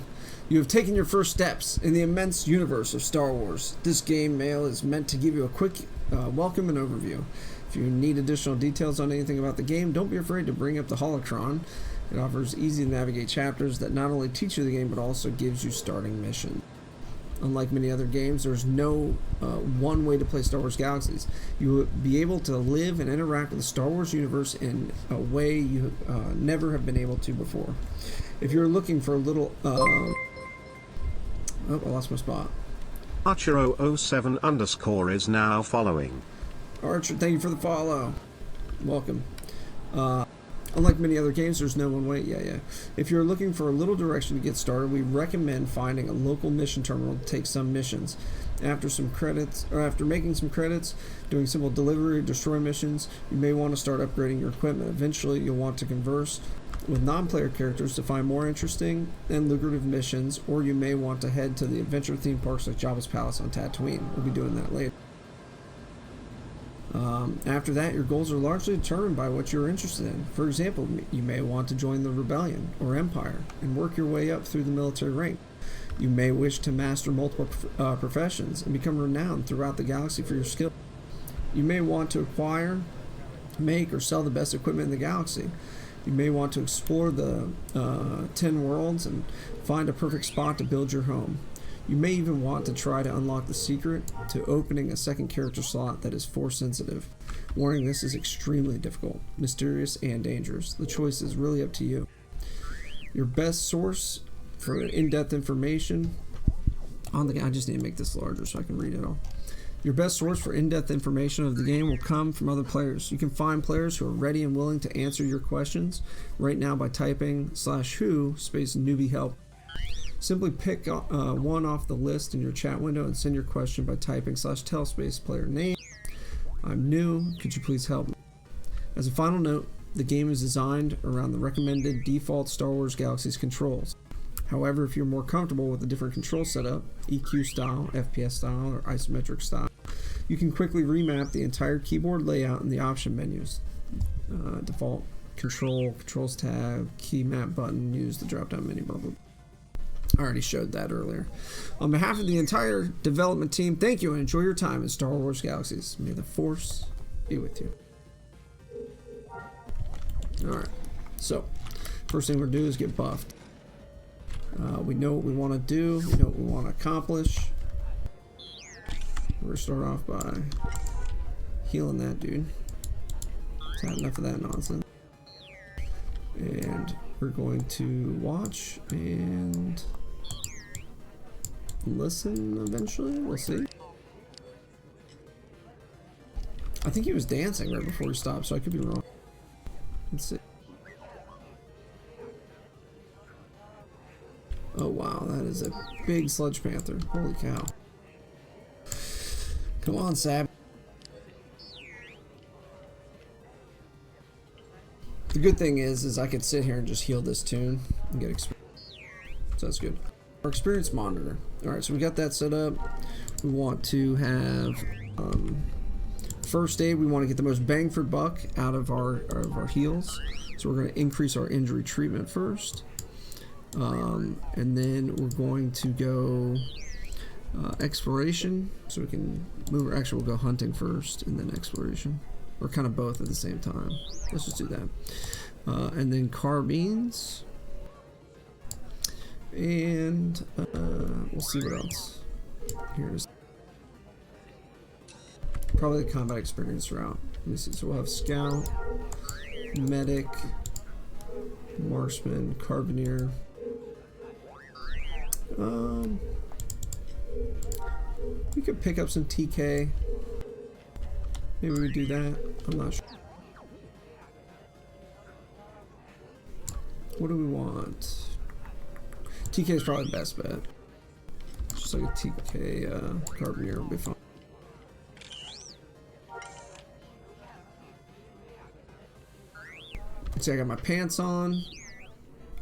You have taken your first steps in the immense universe of Star Wars. This game mail is meant to give you a quick welcome and overview. If you need additional details on anything about the game, don't be afraid to bring up the Holocron. It offers easy to navigate chapters that not only teach you the game, but also gives you starting missions. Unlike many other games, there's no one way to play Star Wars Galaxies. You will be able to live and interact with the Star Wars universe in a way you never have been able to before. If you're looking for a little... oh, I lost my spot. Archer007_ is now following. Archer, thank you for the follow. Welcome. Unlike many other games, there's no one way. Yeah. If you're looking for a little direction to get started, we recommend finding a local mission terminal to take some missions. After making some credits, doing simple delivery or destroy missions, you may want to start upgrading your equipment. Eventually, you'll want to converse with non-player characters to find more interesting and lucrative missions, or you may want to head to the adventure theme parks like Jabba's Palace on Tatooine. We'll be doing that later. After that, your goals are largely determined by what you're interested in. For example, you may want to join the Rebellion or Empire and work your way up through the military rank. You may wish to master multiple professions and become renowned throughout the galaxy for your skill. You may want to acquire, make, or sell the best equipment in the galaxy. You may want to explore the 10 worlds and find a perfect spot to build your home. You may even want to try to unlock the secret to opening a second character slot that is force sensitive. Warning, this is extremely difficult, mysterious, and dangerous. The choice is really up to you. Your best source for in-depth information on the game. I just need to make this larger so I can read it all. Your best source for in-depth information of the game will come from other players. You can find players who are ready and willing to answer your questions right now by typing /who space newbie help. Simply pick one off the list in your chat window and send your question by typing /tell space player name. I'm new. Could you please help me? As a final note, the game is designed around the recommended default Star Wars Galaxies controls. However, if you're more comfortable with a different control setup, EQ style, FPS style, or isometric style, you can quickly remap the entire keyboard layout in the option menus. Default controls tab, key map button, use the drop down menu, blah, blah. I already showed that earlier. On behalf of the entire development team, thank you and enjoy your time in Star Wars Galaxies. May the Force be with you. Alright, so first thing we're going to do is get buffed. We know what we want to do, we know what we want to accomplish. We're going to start off by healing that dude. Let's have enough of that nonsense. And we're going to watch and listen eventually. We'll see. I think he was dancing right before he stopped, so I could be wrong. Let's see. Oh wow, that is a big sludge panther. Holy cow. Come on, Sab. The good thing is I could sit here and just heal this tune and get experience. So that's good. Our experience monitor. Alright, so we got that set up. We want to have first aid. We want to get the most bang for buck out of our heals. So we're going to increase our injury treatment first. And then we're going to go exploration. So we can move, or actually we'll go hunting first and then exploration. Or kind of both at the same time. Let's just do that. And then carbines. And we'll see what else. Here's probably the combat experience route. Let me see. So we'll have scout, medic, marksman, carbineer. We could pick up some TK. Maybe we do that. I'm not sure. What do we want? TK is probably the best bet. Just like a TK carbineer will be fine. See, I got my pants on.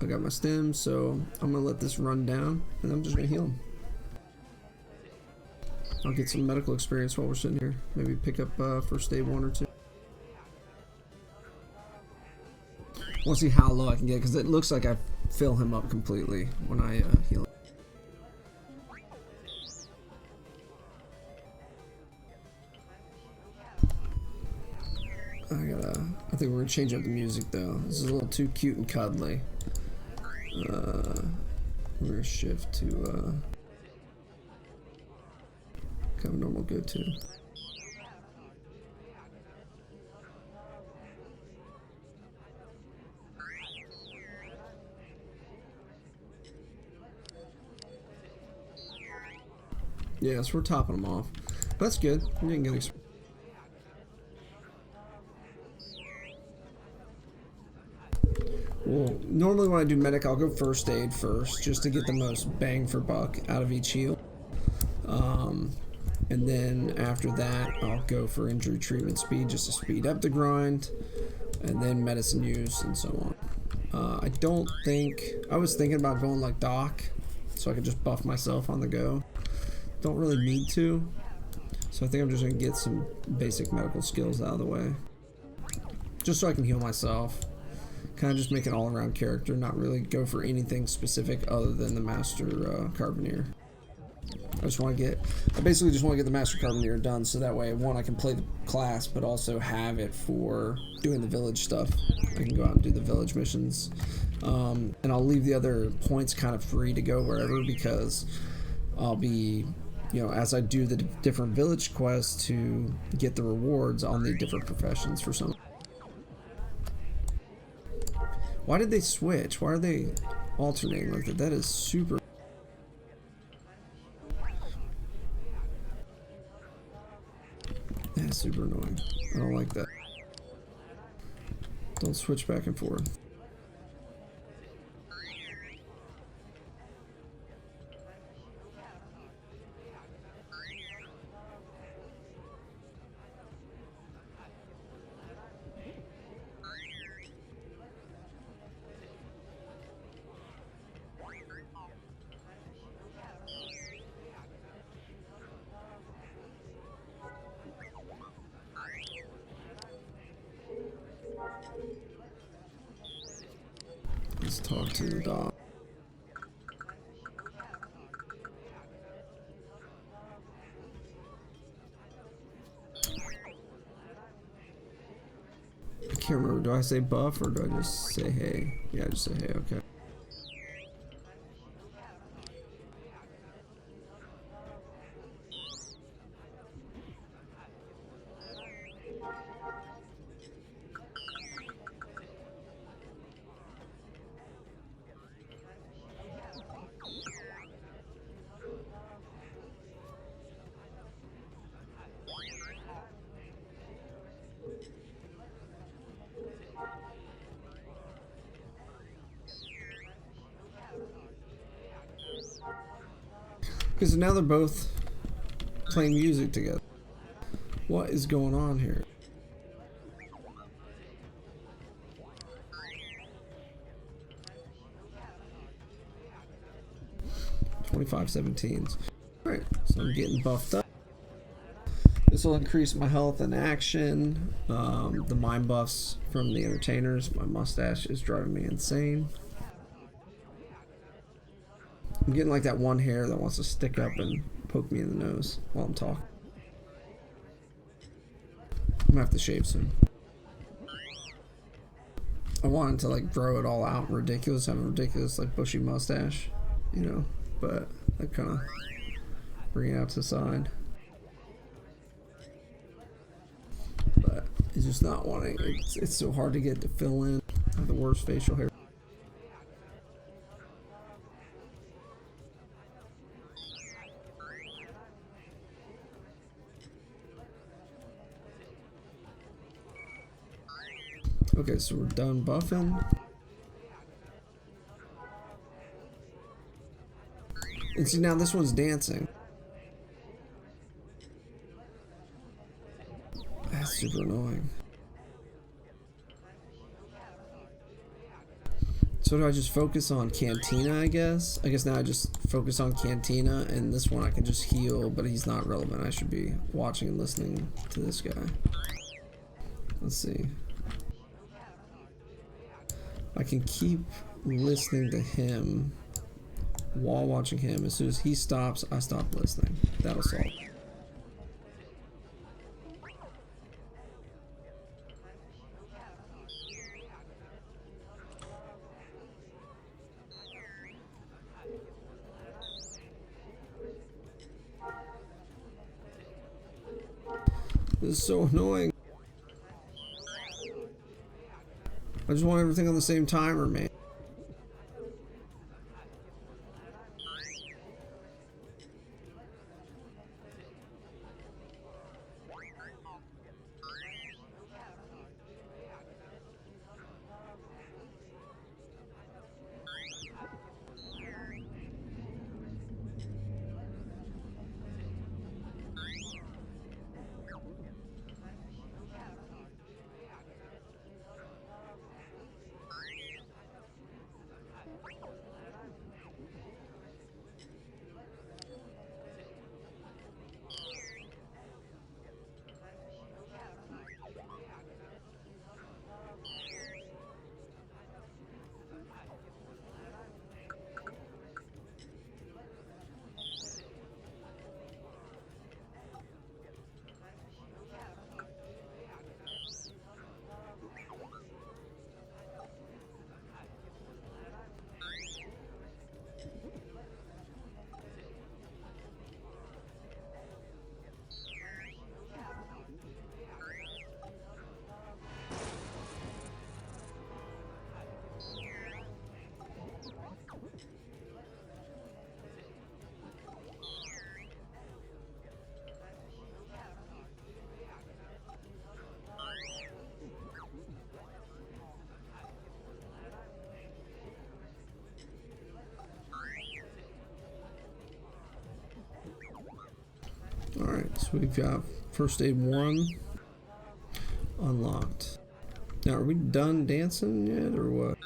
I got my stems, so I'm gonna let this run down, and I'm just gonna heal him. I'll get some medical experience while we're sitting here. Maybe pick up first aid 1 or 2. I want to see how low I can get, because it looks like I fill him up completely when I heal him. I think we're gonna change up the music though. This is a little too cute and cuddly. We're gonna shift to kind of normal go-to. Yeah, so we're topping them off. That's good. We didn't get experience. Well, normally when I do medic, I'll go first aid first, just to get the most bang for buck out of each heal. And then after that, I'll go for injury treatment speed, just to speed up the grind, and then medicine use and so on. I was thinking about going like Doc, so I could just buff myself on the go. Don't really need to, so I think I'm just gonna get some basic medical skills out of the way, just so I can heal myself. Kind of just make an all-around character, not really go for anything specific other than the Master Carbineer. I basically just want to get the Master Carbineer done, so that way, one, I can play the class, but also have it for doing the village stuff. I can go out and do the village missions. And I'll leave the other points kind of free to go wherever, because I'll be, as I do the different village quests to get the rewards, I'll need different professions for some. Why did they switch? Why are they alternating like that? That is super. That's super annoying. I don't like that. Don't switch back and forth. Let's talk to the dog. I can't remember. Do I say buff or do I just say hey? Yeah, I just say hey, okay. Because now they're both playing music together. What is going on here? $25.17. Alright, so I'm getting buffed up. This will increase my health and action. The mind buffs from the entertainers. My mustache is driving me insane. I'm getting like that one hair that wants to stick up and poke me in the nose while I'm talking. I'm gonna have to shave soon. I wanted to like grow it all out ridiculous, have a ridiculous like bushy mustache, but I kind of bring it out to the side. But it's just not wanting. It's so hard to get to fill in. I have the worst facial hair. Okay, so we're done buffing. And see, now this one's dancing. That's super annoying. So do I just focus on Cantina, I guess? I guess now I just focus on Cantina, and this one I can just heal, but he's not relevant. I should be watching and listening to this guy. Let's see. I can keep listening to him while watching him. As soon as he stops, I stop listening. That'll solve it. This is so annoying. I just want everything on the same timer, man. So we've got first aid 1 unlocked. Now, are we done dancing yet, or what?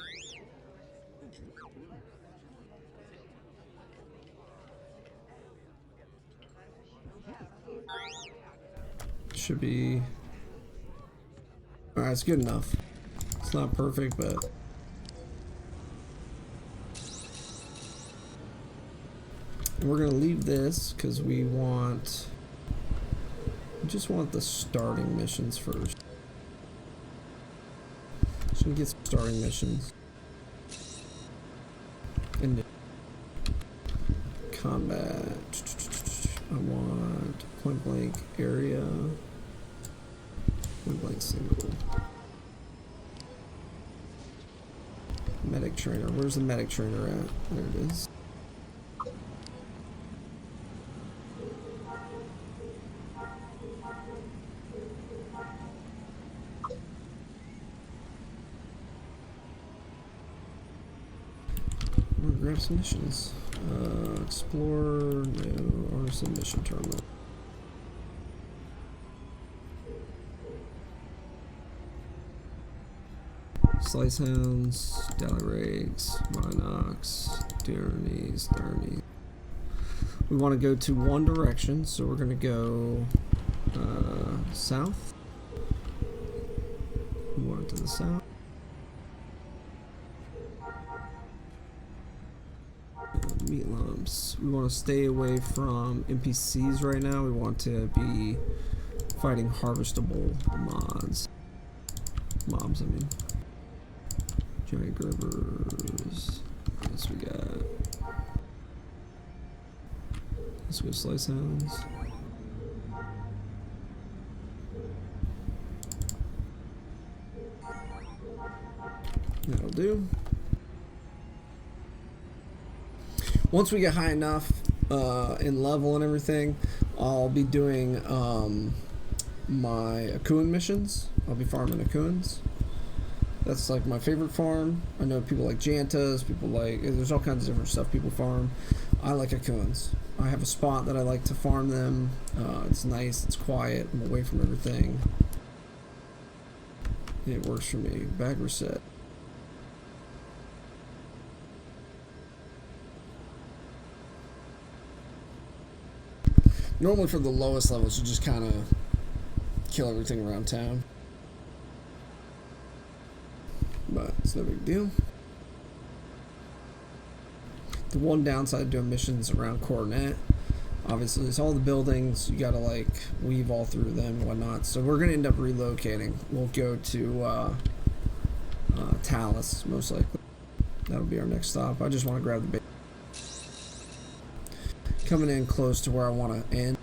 Should be... Alright, it's good enough. It's not perfect, but... And we're gonna leave this, because we want... We just want the starting missions first. So we get starting missions. And combat. I want point blank area. Point blank single. Medic trainer. Where's the medic trainer at? There it is. Grab some missions. Explore, no, or submission terminal. Slice hounds, deli rakes, Minox, Dernies. We want to go to one direction, so we're going to go south. We want to the south. Meat lumps. We want to stay away from NPCs right now. We want to be fighting harvestable mobs, I mean. Giant grippers. What else we got? Let's go slice hounds. That'll do. Once we get high enough in level and everything, I'll be doing my Akun missions. I'll be farming Akuns. That's like my favorite farm. I know people like Jantas, people like... There's all kinds of different stuff people farm. I like Akuns. I have a spot that I like to farm them. It's nice, it's quiet, I'm away from everything. It works for me. Bag reset. Normally for the lowest levels, you just kind of kill everything around town. But it's no big deal. The one downside of doing missions around Coronet, obviously, is all the buildings, you gotta like weave all through them and whatnot. So we're gonna end up relocating. We'll go to Talus, most likely. That'll be our next stop. I just want to grab the base. Coming in close to where I want to end,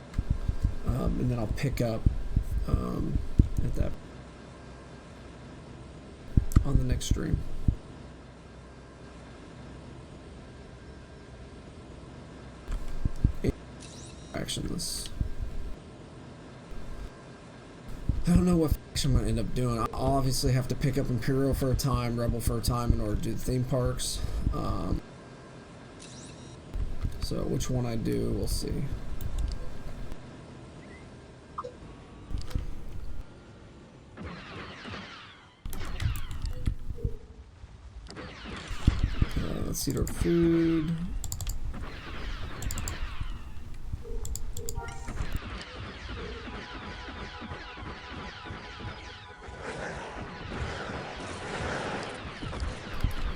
and then I'll pick up at that on the next stream. Actionless. I don't know what faction I'm going to end up doing. I'll obviously have to pick up Imperial for a time, Rebel for a time in order to do the theme parks. So which one I do, we'll see. Let's eat our food.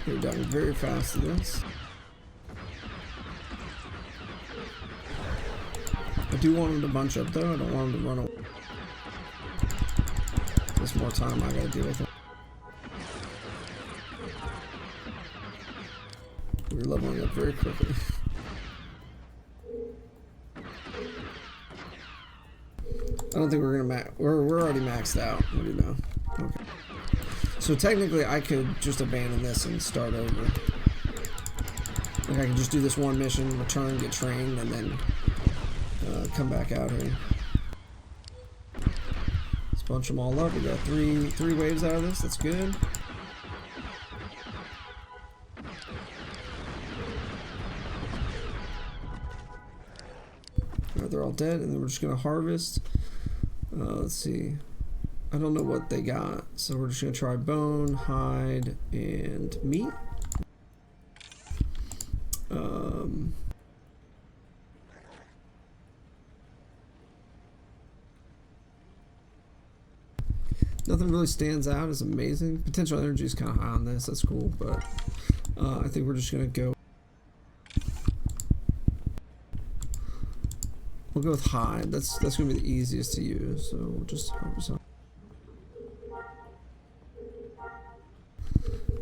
We're done very fast to this. I do want him to bunch up though, I don't want him to run away. There's more time I gotta deal with him. We're leveling up very quickly. I don't think we're gonna max. We're already maxed out. What do you know? Okay. So technically, I could just abandon this and start over. Like I can just do this one mission, return, get trained, and then come back out here. Let's bunch them all up. We got three waves out of this. That's good. They're all dead, and then we're just gonna harvest. Let's see. I don't know what they got, so we're just gonna try bone, hide, and meat. Nothing really stands out as amazing. Potential energy is kind of high on this. That's cool, but I think we're just gonna go. We'll go with hide. That's gonna be the easiest to use. So we'll just harvest on.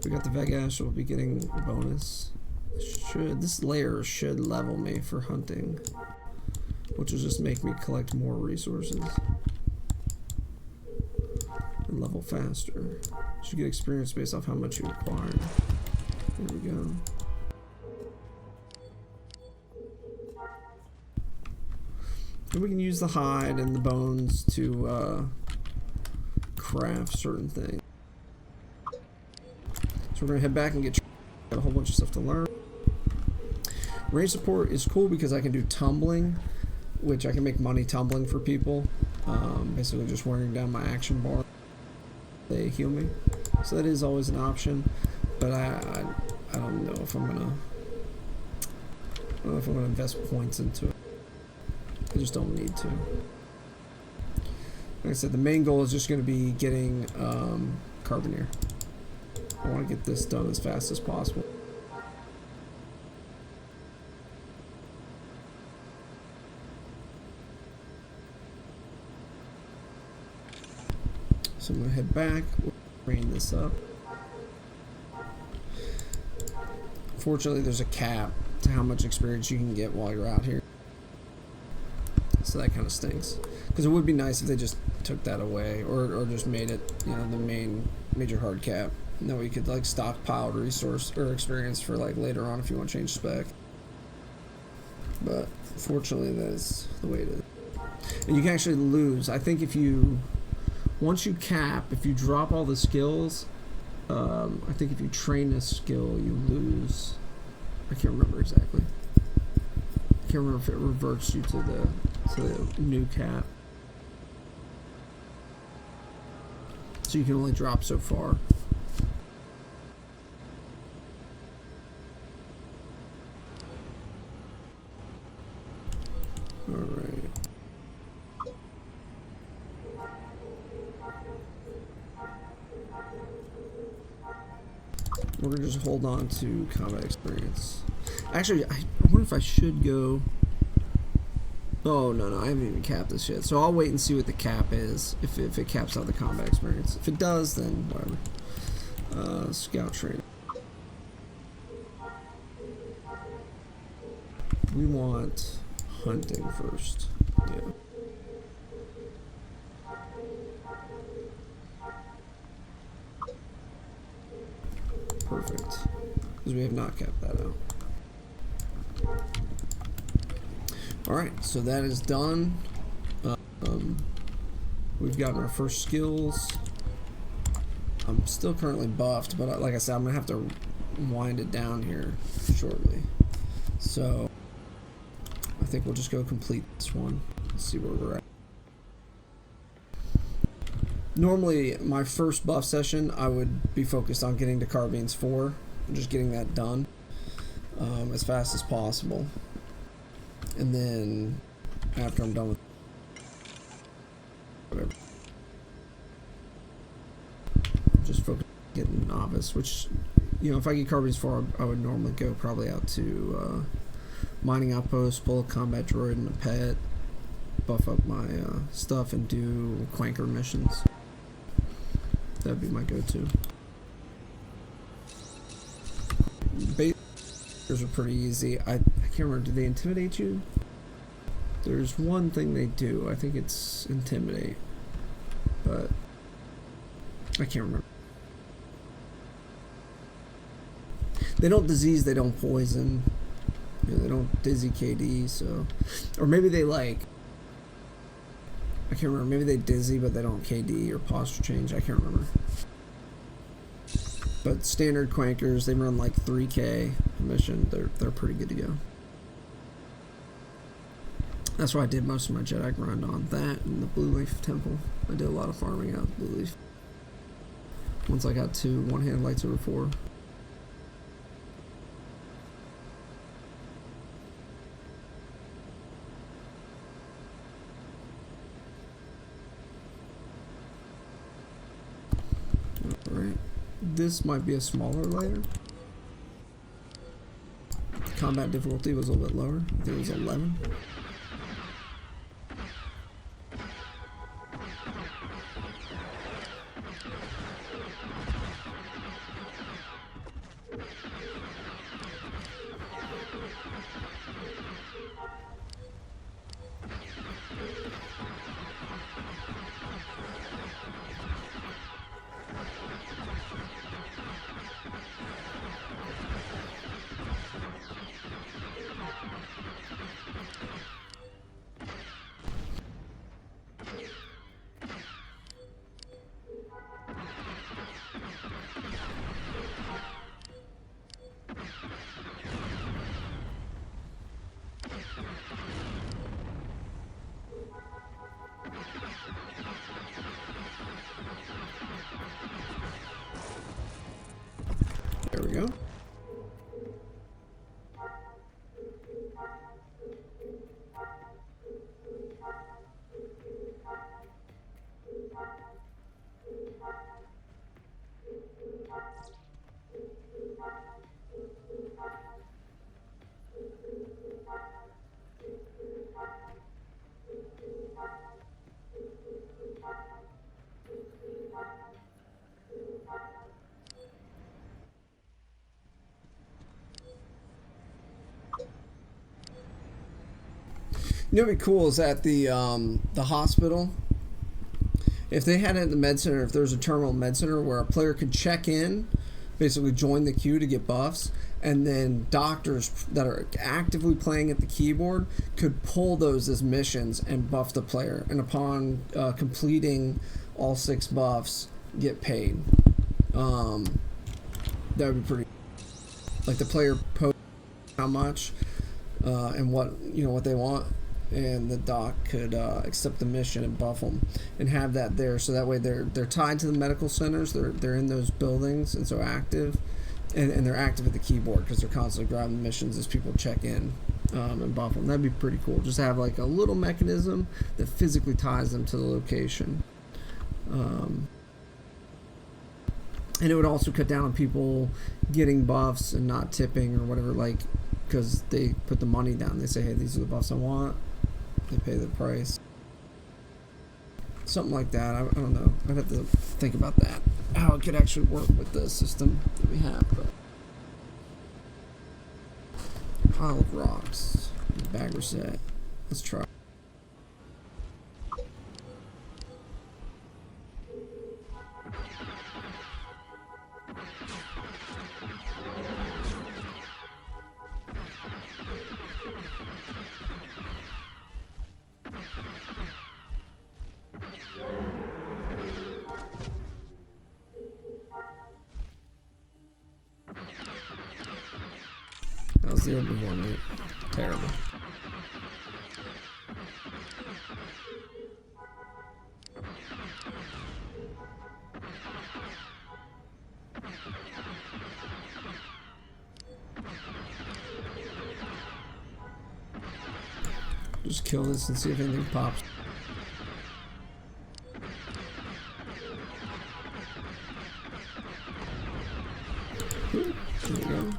We got the Vegash, so we'll be getting a bonus. This layer should level me for hunting, which will just make me collect more resources and level faster. Should get experience based off how much you acquire. There we go. And we can use the hide and the bones to craft certain things. So we're gonna head back and get a whole bunch of stuff to learn. Range support is cool because I can do tumbling, which I can make money tumbling for people. Basically just wearing down my action bar. They heal me. So that is always an option. But I don't know if I'm gonna invest points into it. I just don't need to. Like I said, the main goal is just gonna be getting Carboneer. I want to get this done as fast as possible. So I'm going to head back, bring this up. Fortunately, there's a cap to how much experience you can get while you're out here. So that kind of stinks. Because it would be nice if they just took that away, or just made it, you know, the major hard cap. And then we could like stockpile resource or experience for like later on if you want to change spec. But fortunately, that is the way it is. And you can actually lose. I think once you cap, if you drop all the skills, I think if you train a skill, you lose. I can't remember exactly. I can't remember if it reverts you to the new cap. So you can only drop so far. Alright. We're gonna just hold on to combat experience. Actually, I wonder if I should go. Oh, no, I haven't even capped this yet. So I'll wait and see what the cap is, if it caps out the combat experience. If it does, then whatever. Scout training. We want hunting first. Yeah. Perfect. Because we have not kept that out. Alright, so that is done. We've gotten our first skills. I'm still currently buffed, but like I said, I'm going to have to wind it down here shortly. So I think we'll just go complete this one. Let's see where we're at. Normally, my first buff session, I would be focused on getting to Carbines 4, and just getting that done as fast as possible. And then, after I'm done with whatever, just focus on getting Novice, which, you know, if I get Carbines 4, I would normally go probably out to Mining Outpost, pull a Combat Droid and a pet, buff up my stuff, and do Quanker missions. That'd be my go-to. Basers are pretty easy. I can't remember, do they intimidate you? There's one thing they do. I think it's intimidate. But I can't remember. They don't disease, they don't poison. You know, they don't dizzy KD, so. Or maybe they like. I can't remember. Maybe they dizzy, but they don't KD or posture change. I can't remember. But standard Quankers, they run like 3K a mission. They're pretty good to go. That's why I did most of my Jedi grind on that and the Blue Leaf Temple. I did a lot of farming out of Blue Leaf. Once I got to one-hand lightsaber 4. Alright. This might be a smaller layer. Combat difficulty was a little bit lower. I think it was 11. There we go. You know what'd be cool is at the hospital, if they had it at the med center, if there's a terminal med center where a player could check in, basically join the queue to get buffs, and then doctors that are actively playing at the keyboard could pull those as missions and buff the player, and upon completing all 6 buffs, get paid. That would be pretty. Like the player post how much and what they want, and the doc could accept the mission and buff them and have that there, so that way they're tied to the medical centers. They're in those buildings and so active, and they're active at the keyboard because they're constantly grabbing missions as people check in and buff them. That'd be pretty cool. Just have like a little mechanism that physically ties them to the location. And it would also cut down on people getting buffs and not tipping or whatever, like, because they put the money down. They say, hey, these are the buffs I want. They pay the price. Something like that. I don't know. I'd have to think about that. How it could actually work with the system that we have. But pile of rocks. Bag reset. Let's try. That was the open one, right? Terrible. Just kill this and see if anything pops. There we go.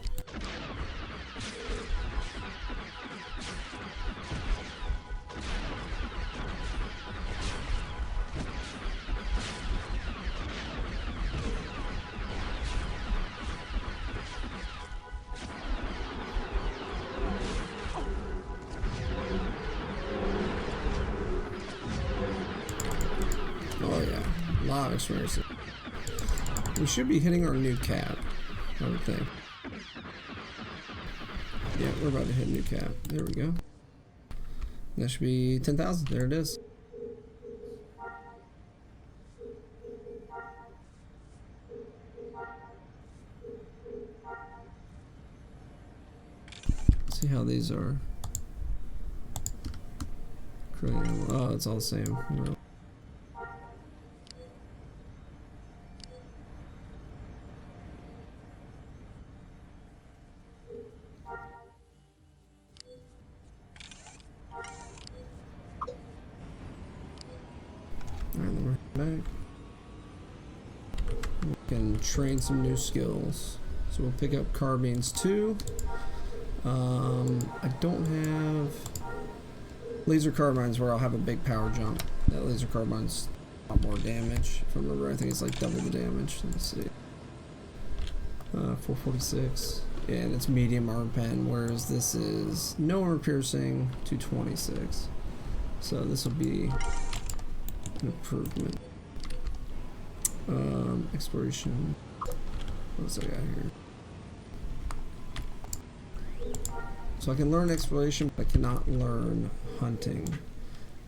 Oh yeah, a lot of experience. We should be hitting our new cap, I would think. Yeah, we're about to hit a new cap. There we go. That should be 10,000. There it is. Let's see how these are. Oh, it's all the same. No. Alright, then we're back. We can train some new skills. So we'll pick up carbines too. I don't have laser carbines where I'll have a big power jump. That laser carbine's a lot more damage. If I remember, I think it's like double the damage. Let's see. 446. Yeah, and it's medium armor pen, whereas this is no armor piercing, 226. So this will be an improvement. Exploration. What's I got here? So I can learn exploration, but I cannot learn hunting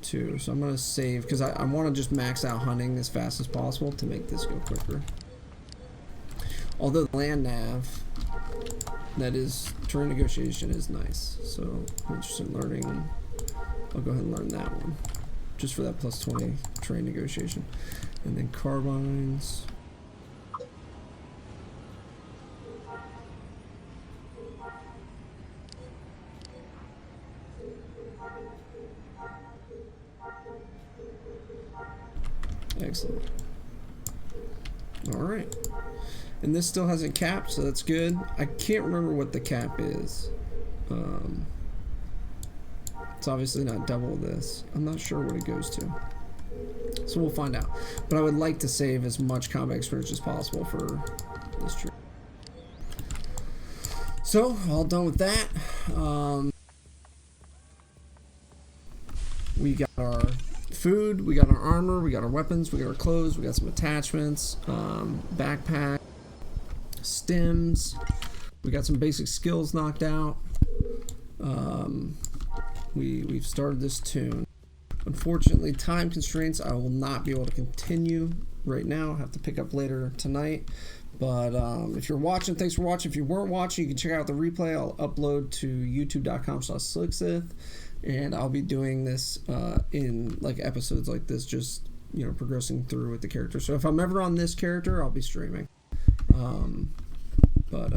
too. So I'm going to save, because I want to just max out hunting as fast as possible to make this go quicker. Although the land nav, that is, terrain negotiation is nice. So I'm interested in learning, I'll go ahead and learn that one. Just for that plus 20 terrain negotiation. And then carbines. Excellent. Alright. And this still hasn't capped, so that's good. I can't remember what the cap is. It's obviously not double this. I'm not sure what it goes to. So we'll find out. But I would like to save as much combat experience as possible for this trip. So, all done with that. We got our food, we got our armor, we got our weapons, we got our clothes, we got some attachments, backpack, stems, we got some basic skills knocked out. We've started this tune. Unfortunately, time constraints, I will not be able to continue right now. I'll have to pick up later tonight. But if you're watching, thanks for watching. If you weren't watching, you can check out the replay. I'll upload to youtube.com/slicksith. And I'll be doing this in like episodes like this, just, you know, progressing through with the character. So if I'm ever on this character, I'll be streaming. But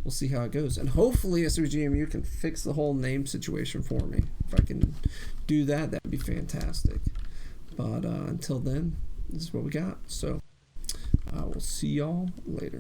we'll see how it goes. And hopefully SWGMU can fix the whole name situation for me. If I can do that, that'd be fantastic. But until then, this is what we got. So I will see y'all later.